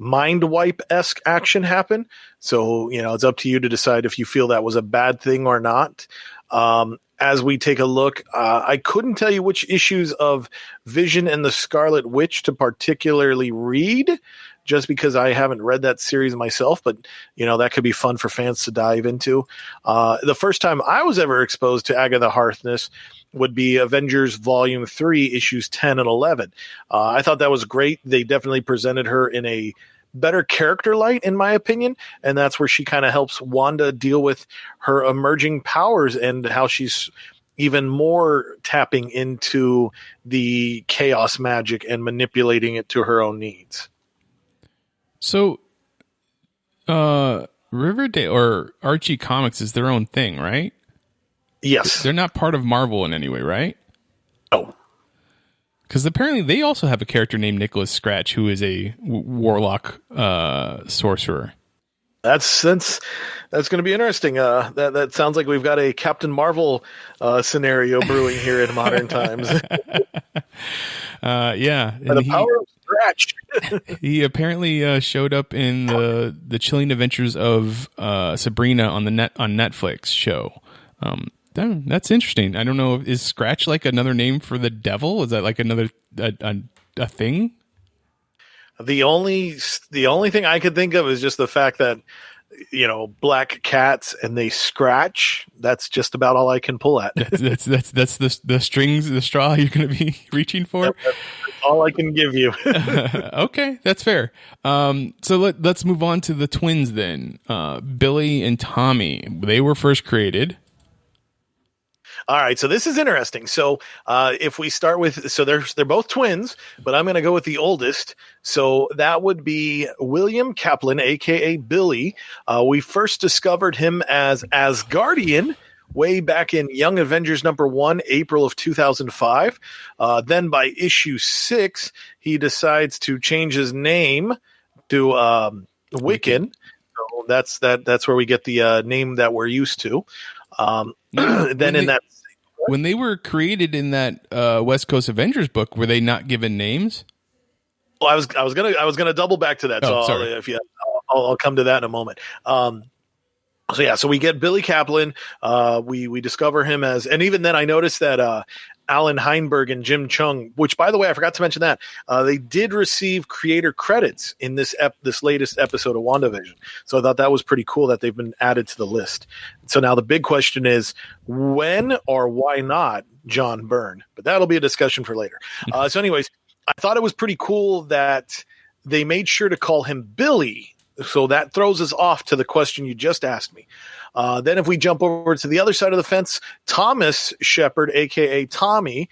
S4: mind wipe-esque action happen. So, it's up to you to decide if you feel that was a bad thing or not. As we take a look, I couldn't tell you which issues of Vision and the Scarlet Witch to particularly read, just because I haven't read that series myself, but that could be fun for fans to dive into. The first time I was ever exposed to Agatha Harkness would be Avengers Volume 3, issues 10 and 11. I thought that was great. They definitely presented her in a better character light, in my opinion, and that's where she kind of helps Wanda deal with her emerging powers and how she's even more tapping into the chaos magic and manipulating it to her own needs.
S3: So, Riverdale or Archie Comics is their own thing, right?
S4: Yes.
S3: They're not part of Marvel in any way, right?
S4: No.
S3: Because apparently they also have a character named Nicholas Scratch, who is a warlock sorcerer.
S4: That's going to be interesting. That sounds like we've got a Captain Marvel scenario brewing here in modern times.
S3: Yeah.
S4: And the power of Scratch.
S3: He apparently showed up in the Chilling Adventures of Sabrina on Netflix show. That's interesting. I don't know. Is Scratch like another name for the devil? Is that like another a thing?
S4: The only thing I could think of is just the fact that black cats and they scratch. That's just about all I can pull at.
S3: That's the strings, the straw you're going to be reaching for.
S4: all I can give you.
S3: Okay, that's fair. So let's move on to the twins then. Billy and Tommy. They were first created.
S4: All right, so this is interesting. So if we start with, so they're both twins, but I'm going to go with the oldest. So that would be William Kaplan, aka Billy. We first discovered him as Asgardian way back in Young Avengers #1, April of 2005. Then by issue 6, he decides to change his name to Wiccan. So that's where we get the name that we're used to.
S3: When they were created in that West Coast Avengers book, were they not given names?
S4: Well, I was gonna double back to that.
S3: Oh,
S4: so
S3: sorry.
S4: I'll come to that in a moment. So we get Billy Kaplan. We discover him as, and even then I noticed that Alan Heinberg and Jim Chung, which by the way I forgot to mention that they did receive creator credits in this latest episode of WandaVision. So I thought that was pretty cool that they've been added to the list. So now the big question is when or why not John Byrne? But that'll be a discussion for later. So anyways, I thought it was pretty cool that they made sure to call him Billy. So that throws us off to the question you just asked me. Then if we jump over to the other side of the fence, Thomas Shepard, a.k.a. Tommy,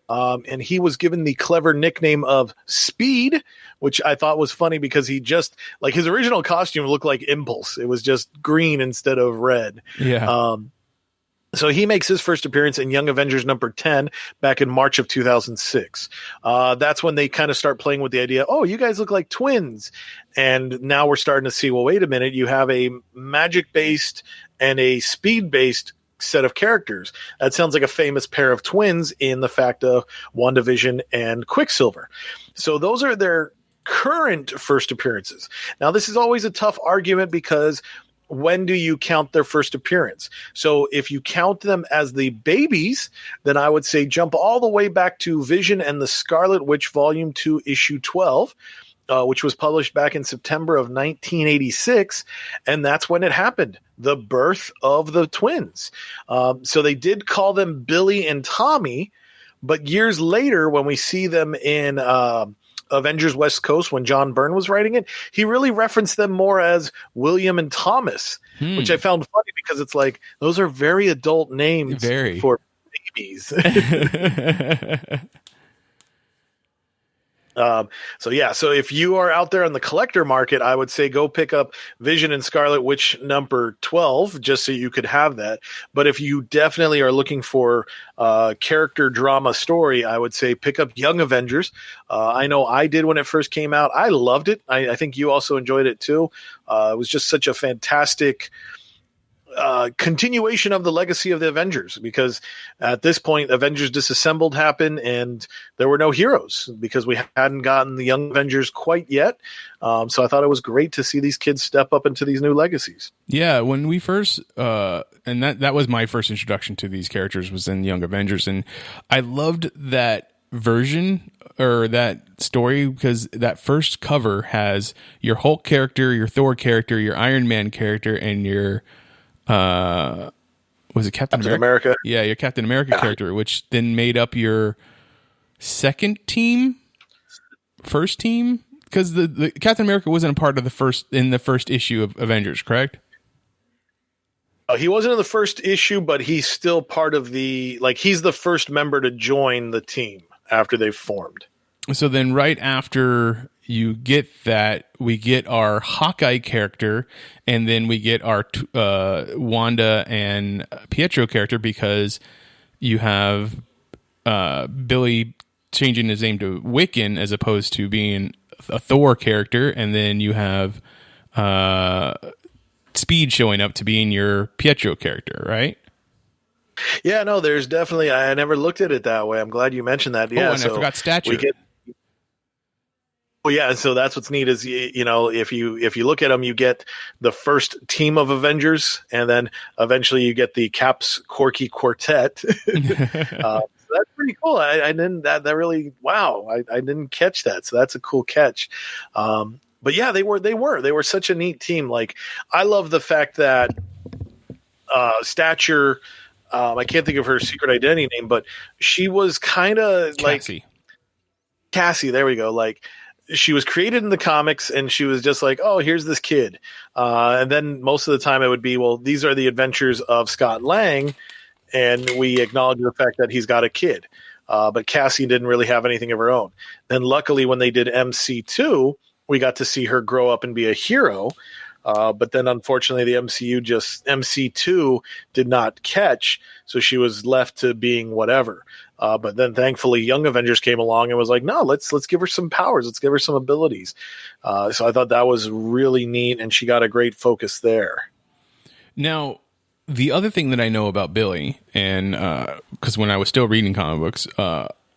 S4: and he was given the clever nickname of Speed, which I thought was funny because he just, like his original costume looked like Impulse. It was just green instead of red.
S3: Yeah.
S4: So he makes his first appearance in Young Avengers #10 back in March of 2006. That's when they kind of start playing with the idea, oh, you guys look like twins. And now we're starting to see, well, wait a minute, you have a magic-based and a speed-based set of characters. That sounds like a famous pair of twins in the fact of WandaVision and Quicksilver. So those are their current first appearances. Now, this is always a tough argument because when do you count their first appearance? So if you count them as the babies, then I would say jump all the way back to Vision and the Scarlet Witch Volume 2, Issue 12, which was published back in September of 1986. And that's when it happened, the birth of the twins. So they did call them Billy and Tommy, but years later when we see them in Avengers West Coast, when John Byrne was writing it, he really referenced them more as William and Thomas, which I found funny because it's like, those are very adult names for babies. So if you are out there on the collector market, I would say go pick up Vision and Scarlet Witch #12 just so you could have that. But if you definitely are looking for character drama story, I would say pick up Young Avengers. I know I did when it first came out. I loved it. I think you also enjoyed it too. It was just such a fantastic continuation of the legacy of the Avengers, because at this point Avengers Disassembled happened and there were no heroes because we hadn't gotten the Young Avengers quite yet. So I thought it was great to see these kids step up into these new legacies.
S3: Yeah, when we first and that was my first introduction to these characters, was in Young Avengers, and I loved that version or that story because that first cover has your Hulk character, your Thor character, your Iron Man character, and your was it Captain America? Yeah, your Captain America character, which then made up your second team, first team, because the Captain America wasn't a part of the first issue of Avengers, correct?
S4: He wasn't in the first issue, but he's still part of he's the first member to join the team after they've formed.
S3: So then right after you get that, we get our Hawkeye character, and then we get our Wanda and Pietro character, because you have Billy changing his name to Wiccan as opposed to being a Thor character, and then you have Speed showing up to being your Pietro character, right?
S4: Yeah, no, there's definitely, I never looked at it that way. I'm glad you mentioned that. Yeah,
S3: and I forgot Stature.
S4: Well, yeah, so that's what's neat is, if you look at them, you get the first team of Avengers, and then eventually you get the Cap's Corky Quartet. So that's pretty cool. I didn't I didn't catch that. So that's a cool catch. But yeah, they were such a neat team. Like, I love the fact that Stature, I can't think of her secret identity name, but she was kind of like, Cassie, there we go. Like, she was created in the comics, and she was just like, oh, here's this kid. And then most of the time it would be, well, these are the adventures of Scott Lang, and we acknowledge the fact that he's got a kid. But Cassie didn't really have anything of her own. Then luckily when they did MC2, we got to see her grow up and be a hero. But then unfortunately the MC2 did not catch, so she was left to being whatever. But then thankfully Young Avengers came along and was like, no, let's give her some powers. Let's give her some abilities. So I thought that was really neat, and she got a great focus there.
S3: Now, the other thing that I know about Billy, and because when I was still reading comic books,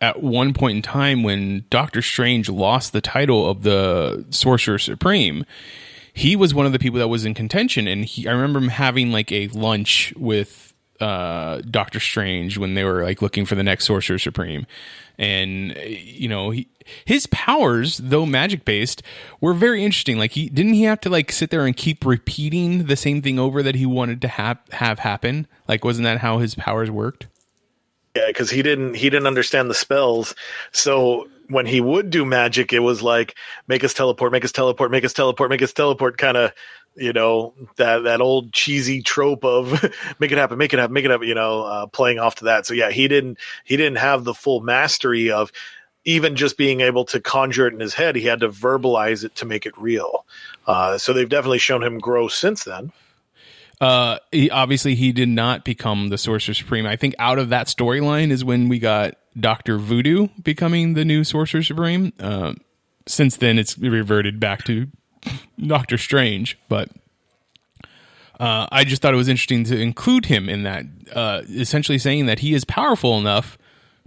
S3: at one point in time when Doctor Strange lost the title of the Sorcerer Supreme, he was one of the people that was in contention. And I remember him having like a lunch with Doctor Strange when they were like looking for the next Sorcerer Supreme. And, his powers, though magic based, were very interesting. Like didn't he have to like sit there and keep repeating the same thing over that he wanted to have happen? Like, wasn't that how his powers worked?
S4: Yeah, because he didn't understand the spells. So when he would do magic, it was like, make us teleport, make us teleport, make us teleport, make us teleport, kind of, that old cheesy trope of make it happen, make it happen, make it happen, playing off to that. So yeah, he didn't have the full mastery of even just being able to conjure it in his head. He had to verbalize it to make it real. So they've definitely shown him grow since then.
S3: He did not become the Sorcerer Supreme. I think out of that storyline is when we got Dr. Voodoo becoming the new Sorcerer Supreme. Since then, it's reverted back to Doctor Strange. But I just thought it was interesting to include him in that, essentially saying that he is powerful enough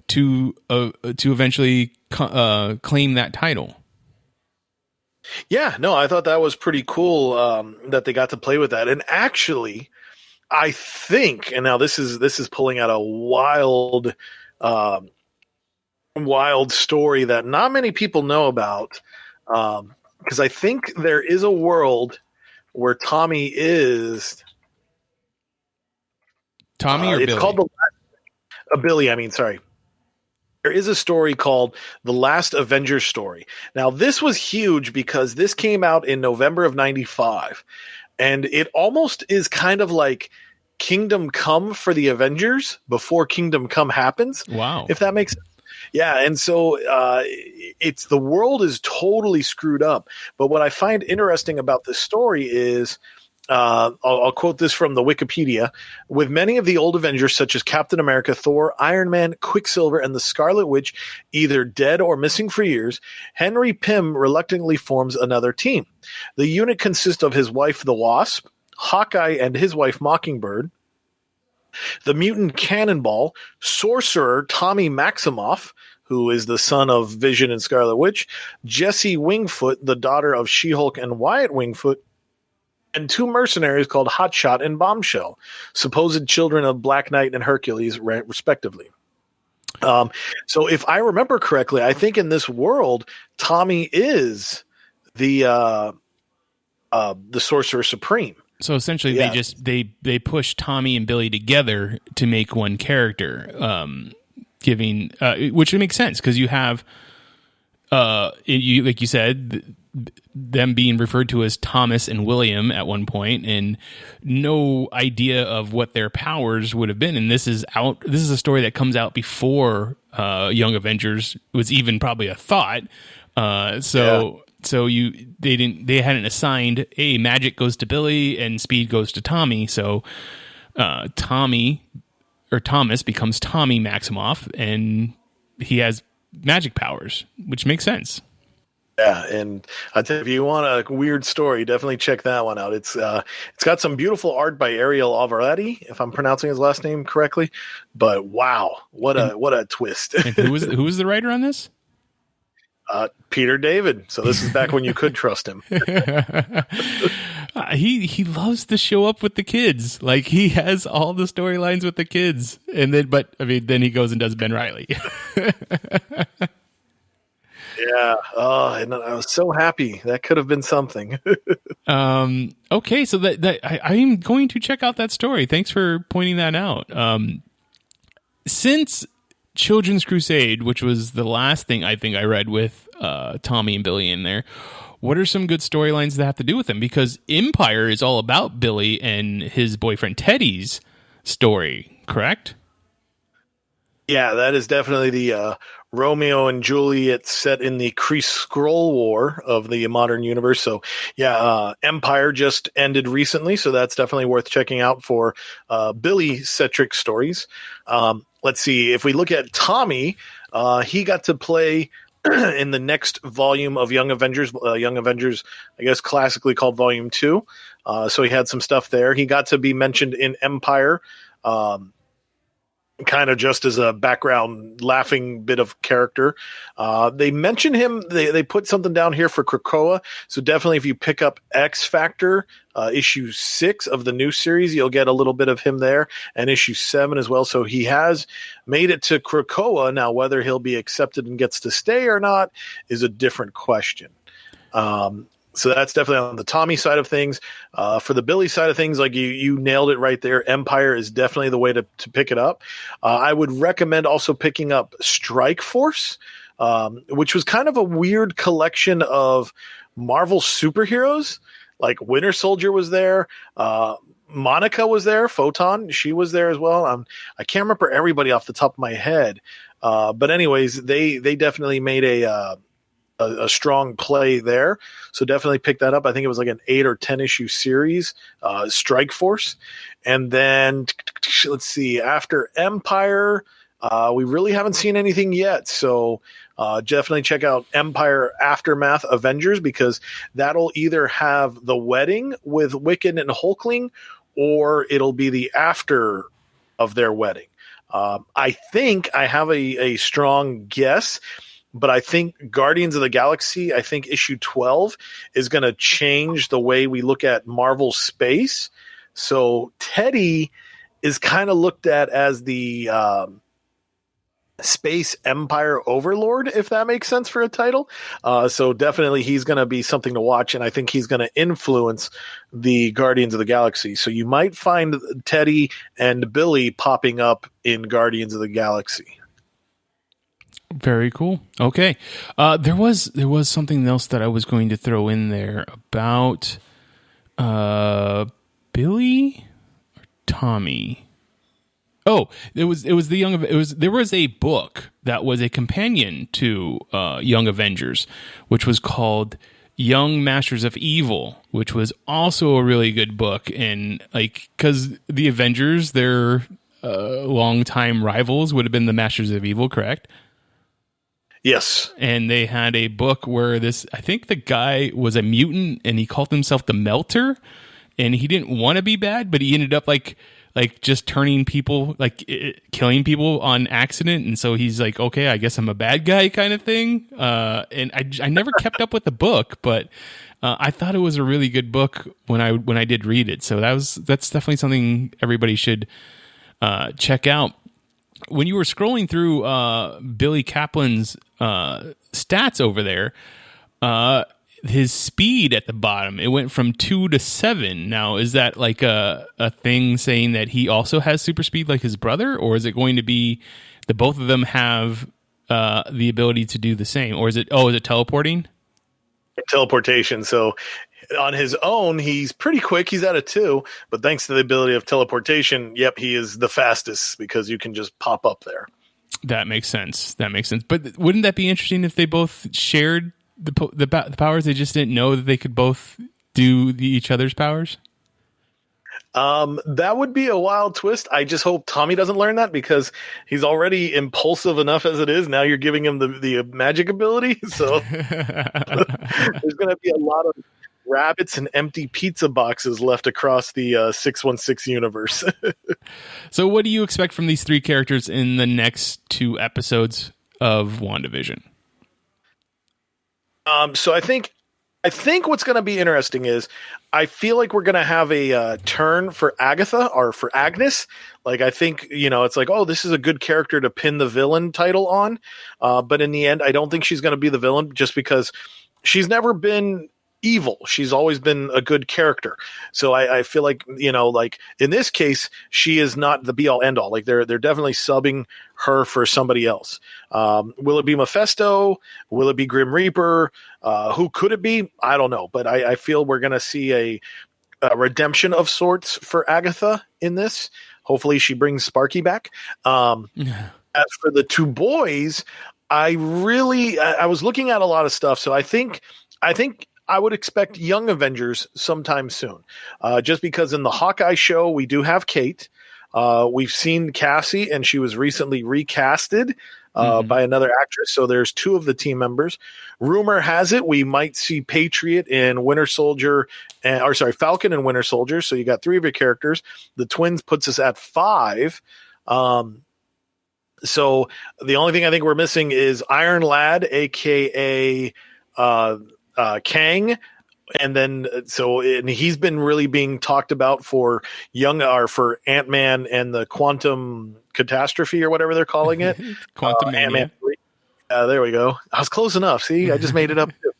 S3: to eventually claim that title.
S4: Yeah, no, I thought that was pretty cool that they got to play with that. And actually, I think, and now this is pulling out a wild story that not many people know about, because I think there is a world where Tommy is
S3: Tommy or
S4: it's
S3: Billy?
S4: Called Billy. I mean, sorry. There is a story called The Last Avengers Story. Now, this was huge because this came out in November of 95. And it almost is kind of like Kingdom Come for the Avengers before Kingdom Come happens.
S3: Wow.
S4: If that makes sense. Yeah, and so it's the world is totally screwed up. But what I find interesting about this story is, I'll quote this from the Wikipedia. With many of the old Avengers, such as Captain America, Thor, Iron Man, Quicksilver, and the Scarlet Witch, either dead or missing for years, Henry Pym reluctantly forms another team. The unit consists of his wife, the Wasp, Hawkeye and his wife, Mockingbird, the mutant Cannonball, sorcerer Tommy Maximoff, who is the son of Vision and Scarlet Witch, Jessie Wingfoot, the daughter of She-Hulk and Wyatt Wingfoot, and two mercenaries called Hotshot and Bombshell, supposed children of Black Knight and Hercules, respectively. So if I remember correctly, I think in this world, Tommy is the Sorcerer Supreme.
S3: So essentially, they push Tommy and Billy together to make one character, which makes sense because you have, like you said, them being referred to as Thomas and William at one point, and no idea of what their powers would have been. And this is a story that comes out before Young Avengers was even probably a thought. So they hadn't assigned magic goes to Billy and speed goes to Tommy. So Thomas becomes Tommy Maximoff, and he has magic powers, which makes sense.
S4: Yeah, and I tell you, if you want a weird story, definitely check that one out. It's got some beautiful art by Ariel Alvaretti, if I'm pronouncing his last name correctly. But wow, what a twist!
S3: And who was the writer on this?
S4: Peter David. So this is back when you could trust him.
S3: He loves to show up with the kids. Like, he has all the storylines with the kids, and then he goes and does Ben Reilly.
S4: Yeah. Oh, and I was so happy. That could have been something.
S3: Okay, so that I'm going to check out that story. Thanks for pointing that out. Since Children's Crusade, which was the last thing I think I read with Tommy and Billy in there, what are some good storylines that have to do with them? Because Empire is all about Billy and his boyfriend Teddy's story, correct?
S4: Yeah, that is definitely the Romeo and Juliet set in the Kree Skrull War of the modern universe. So, yeah, Empire just ended recently, so that's definitely worth checking out for Billy-centric stories. Let's see, if we look at Tommy, he got to play in the next volume of Young Avengers, I guess classically called Volume 2. So he had some stuff there. He got to be mentioned in Empire, kind of just as a background laughing bit of character. They mention him, they put something down here for Krakoa, so definitely if you pick up X Factor, issue 6 of the new series, you'll get a little bit of him there, and issue 7 as well. So he has made it to Krakoa. Now whether he'll be accepted and gets to stay or not is a different question. So that's definitely on the Tommy side of things. For the Billy side of things, like you nailed it right there. Empire is definitely the way to pick it up. I would recommend also picking up Strike Force, which was kind of a weird collection of Marvel superheroes. Like Winter Soldier was there. Monica was there. Photon, she was there as well. I can't remember everybody off the top of my head. But anyways, they definitely made a strong play there. So definitely pick that up. I think it was like an 8 or 10 issue series, Strike Force. And then let's see, after Empire, we really haven't seen anything yet. So definitely check out Empire Aftermath Avengers, because that'll either have the wedding with Wiccan and Hulkling, or it'll be the after of their wedding. I think I have a strong guess, but I think Guardians of the Galaxy, I think issue 12 is going to change the way we look at Marvel space. So Teddy is kind of looked at as the space empire overlord, if that makes sense for a title. So definitely he's going to be something to watch, and I think he's going to influence the Guardians of the Galaxy. So you might find Teddy and Billy popping up in Guardians of the Galaxy.
S3: Very cool. Okay. There was something else that I was going to throw in there about Billy or Tommy. Oh, there was a book that was a companion to Young Avengers, which was called Young Masters of Evil, which was also a really good book. And like, because the Avengers, their longtime rivals would have been the Masters of Evil, correct?
S4: Yes.
S3: And they had a book where I think the guy was a mutant and he called himself the Melter, and he didn't want to be bad, but he ended up like just turning people, like killing people on accident. And so he's like, okay, I guess I'm a bad guy kind of thing. And I never kept up with the book, but I thought it was a really good book when I did read it. So that's definitely something everybody should check out. When you were scrolling through Billy Kaplan's stats over there, his speed at the bottom, it went from 2 to 7. Now, is that like a thing saying that he also has super speed like his brother, or is it going to be that both of them have the ability to do the same, or is it teleporting?
S4: Teleportation. So on his own, he's pretty quick. He's at a 2, but thanks to the ability of teleportation, yep, he is the fastest because you can just pop up there.
S3: That makes sense. But wouldn't that be interesting if they both shared the powers? They just didn't know that they could both do each other's powers?
S4: That would be a wild twist. I just hope Tommy doesn't learn that, because he's already impulsive enough as it is. Now you're giving him the magic ability. So there's going to be a lot of rabbits and empty pizza boxes left across the 616 universe.
S3: So what do you expect from these 3 characters in the next 2 episodes of WandaVision?
S4: So I think what's going to be interesting is I feel like we're going to have a turn for Agatha, or for Agnes. Like, I think, it's like, oh, this is a good character to pin the villain title on. But in the end, I don't think she's going to be the villain, just because she's never been evil. She's always been a good character. So I feel like, like in this case, she is not the be all end all. Like they're definitely subbing her for somebody else. Will it be Mephisto? Will it be Grim Reaper? Who could it be? I don't know. But I feel we're going to see a redemption of sorts for Agatha in this. Hopefully she brings Sparky back. As for the two boys, I was looking at a lot of stuff. So I think I would expect Young Avengers sometime soon, just because in the Hawkeye show, we do have Kate. We've seen Cassie, and she was recently recasted by another actress. So there's two of the team members. Rumor has it we might see Patriot and Winter Soldier, Falcon and Winter Soldier. So you got three of your characters. The twins puts us at 5. So the only thing I think we're missing is Iron Lad, aka Kang, and then and he's been really being talked about for for Ant-Man and the Quantum Catastrophe or whatever they're calling it.
S3: Quantum
S4: Ant-Man 3. There we go. I was close enough. See, I just made it up too.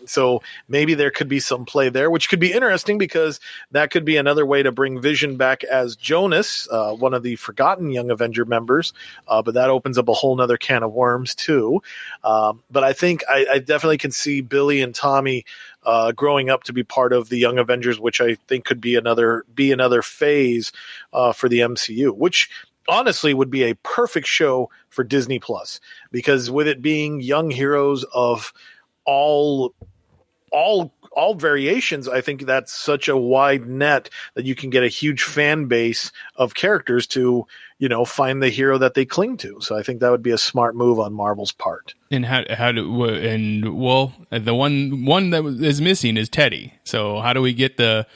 S4: So maybe there could be some play there, which could be interesting because that could be another way to bring Vision back as Jonas, one of the forgotten Young Avenger members. But that opens up a whole nother can of worms too. But I think I definitely can see Billy and Tommy growing up to be part of the Young Avengers, which I think could be another phase for the MCU, which honestly would be a perfect show for Disney Plus, because with it being young heroes of all variations, I think that's such a wide net that you can get a huge fan base of characters to, find the hero that they cling to. So I think that would be a smart move on Marvel's part.
S3: And the one that is missing is Teddy. So how do we get the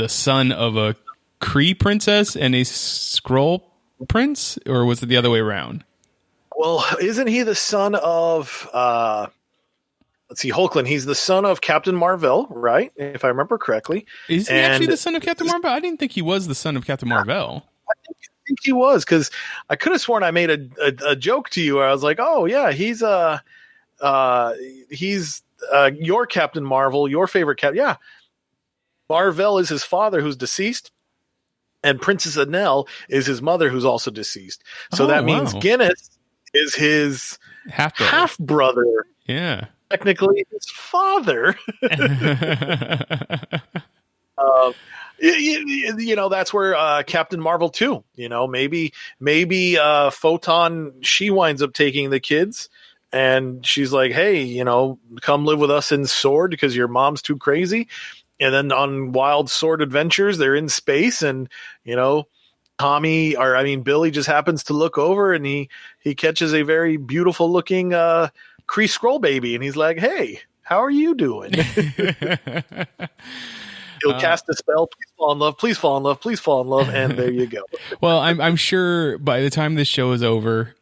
S3: son of a Kree princess and a Skrull prince, or was it the other way around?
S4: Well, isn't he the son of let's see, Hulkling? He's the son of Captain Marvel, right? If I remember correctly.
S3: Is he actually the son of Captain Marvel? I didn't think he was the son of Captain Marvel.
S4: I think he was, because I could have sworn I made a joke to you where I was like, oh yeah, he's your Captain Marvel, your favorite Captain. Yeah. Marvel is his father, who's deceased. And Princess Annelle is his mother, who's also deceased. So that means Guinness is his half brother.
S3: Yeah,
S4: technically his father. That's where Captain Marvel too. Maybe Photon, she winds up taking the kids, and she's like, "Hey, come live with us in Sword because your mom's too crazy." And then on Wild Sword Adventures, they're in space, and Billy just happens to look over, and he catches a very beautiful looking Kree Skrull baby, and he's like, "Hey, how are you doing?" He'll cast a spell. Please fall in love. Please fall in love. Please fall in love. And there you go.
S3: Well, I'm sure by the time this show is over,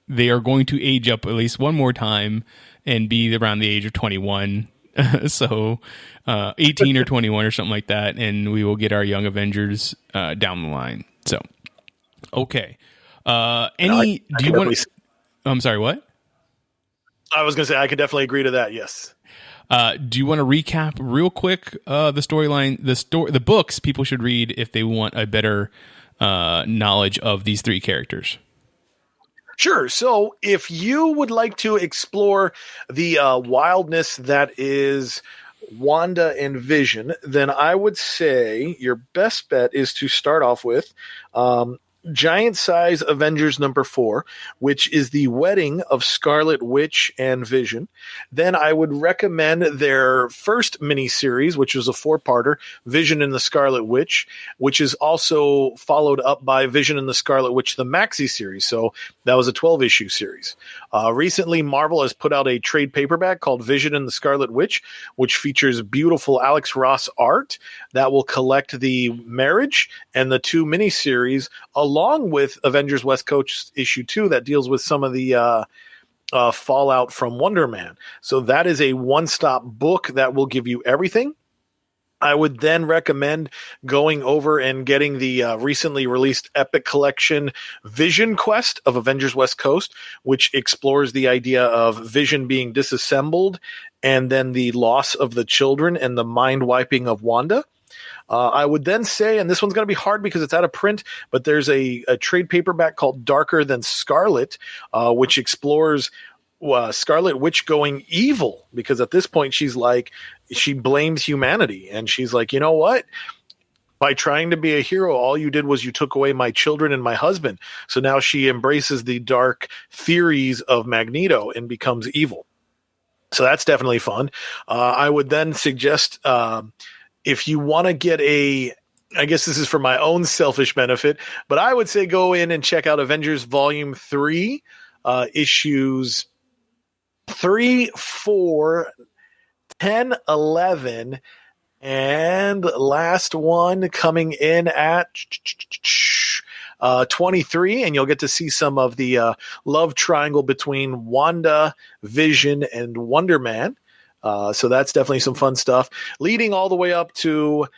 S3: they are going to age up at least one more time and be around the age of 21. So 18 or 21 or something like that, and we will get our Young Avengers down the line. So okay, I'm sorry, what?
S4: I was gonna say I could definitely agree to that. Yes.
S3: Do you want to recap real quick the storyline, the books people should read if they want a better knowledge of these three characters?
S4: Sure. So if you would like to explore the wildness that is Wanda and Vision, then I would say your best bet is to start off with Giant Size Avengers number 4, which is the wedding of Scarlet Witch and Vision. Then I would recommend their first miniseries, which was a 4-parter, Vision and the Scarlet Witch, which is also followed up by Vision and the Scarlet Witch, the maxi series. So that was a 12-issue series. Recently, Marvel has put out a trade paperback called Vision and the Scarlet Witch, which features beautiful Alex Ross art that will collect the marriage and the 2 miniseries, along with Avengers West Coast issue 2 that deals with some of the fallout from Wonder Man. So that is a one-stop book that will give you everything. I would then recommend going over and getting the recently released Epic Collection Vision Quest of Avengers West Coast, which explores the idea of Vision being disassembled and then the loss of the children and the mind wiping of Wanda. I would then say, and this one's going to be hard because it's out of print, but there's a trade paperback called Darker Than Scarlet, which explores Scarlet Witch going evil, because at this point she blames humanity, and she's like, you know what? By trying to be a hero, all you did was you took away my children and my husband. So now she embraces the dark theories of Magneto and becomes evil. So that's definitely fun. I would then suggest, if you want to get I guess this is for my own selfish benefit, but I would say go in and check out Avengers Volume 3, issues 3, 4, 10, 11, and last one coming in at 23, and you'll get to see some of the love triangle between Wanda, Vision, and Wonder Man. So that's definitely some fun stuff, leading all the way up to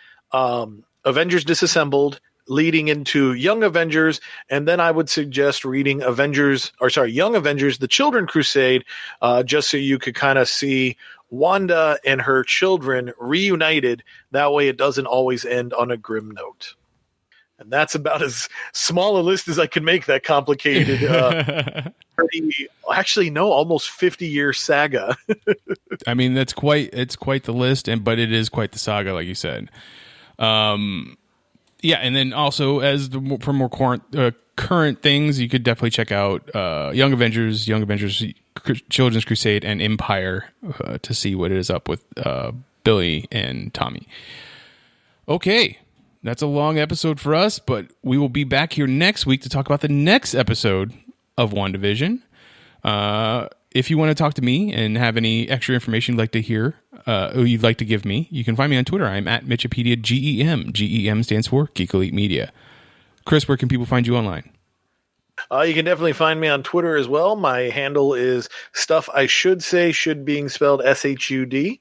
S4: Avengers Disassembled, leading into Young Avengers, and then I would suggest reading Young Avengers, The Children Crusade, just so you could kind of see Wanda and her children reunited. That way it doesn't always end on a grim note. And that's about as small a list as I could make that complicated, almost 50-year saga.
S3: I mean, it's quite the list, but it is quite the saga, like you said. Yeah, and then also for more current things, you could definitely check out Young Avengers, Children's Crusade, and Empire to see what is up with Billy and Tommy. Okay, that's a long episode for us, but we will be back here next week to talk about the next episode of WandaVision. If you want to talk to me and have any extra information you'd like to hear, or you'd like to give me, you can find me on Twitter. I'm at Mitchipedia GEM. GEM stands for Geek Elite Media. Chris, where can people find you online?
S4: You can definitely find me on Twitter as well. My handle is Stuff I Should Say, should being spelled SHUD.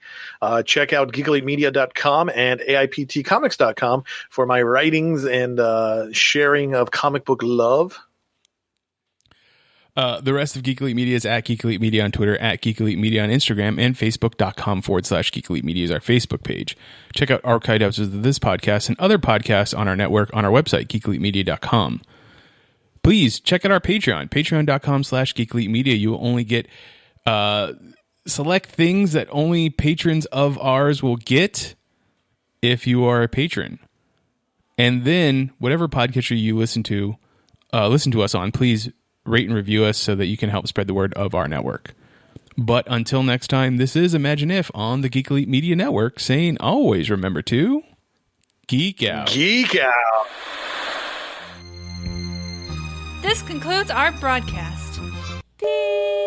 S4: Check out geekelitemedia.com and AIPTcomics.com for my writings and sharing of comic book love.
S3: The rest of Geek Elite Media is at Geek Elite Media on Twitter, at Geek Elite Media on Instagram, and Facebook.com/Geek Elite Media is our Facebook page. Check out archived episodes of this podcast and other podcasts on our network on our website, geekelitemedia.com. Please check out our Patreon, patreon.com/Geek Elite Media. You will only get select things that only patrons of ours will get if you are a patron. And then whatever podcatcher you listen to us on, please rate and review us so that you can help spread the word of our network. But until next time, this is Imagine If on the Geek Elite Media Network, saying always remember to geek out.
S4: Geek out.
S1: This concludes our broadcast. Beep.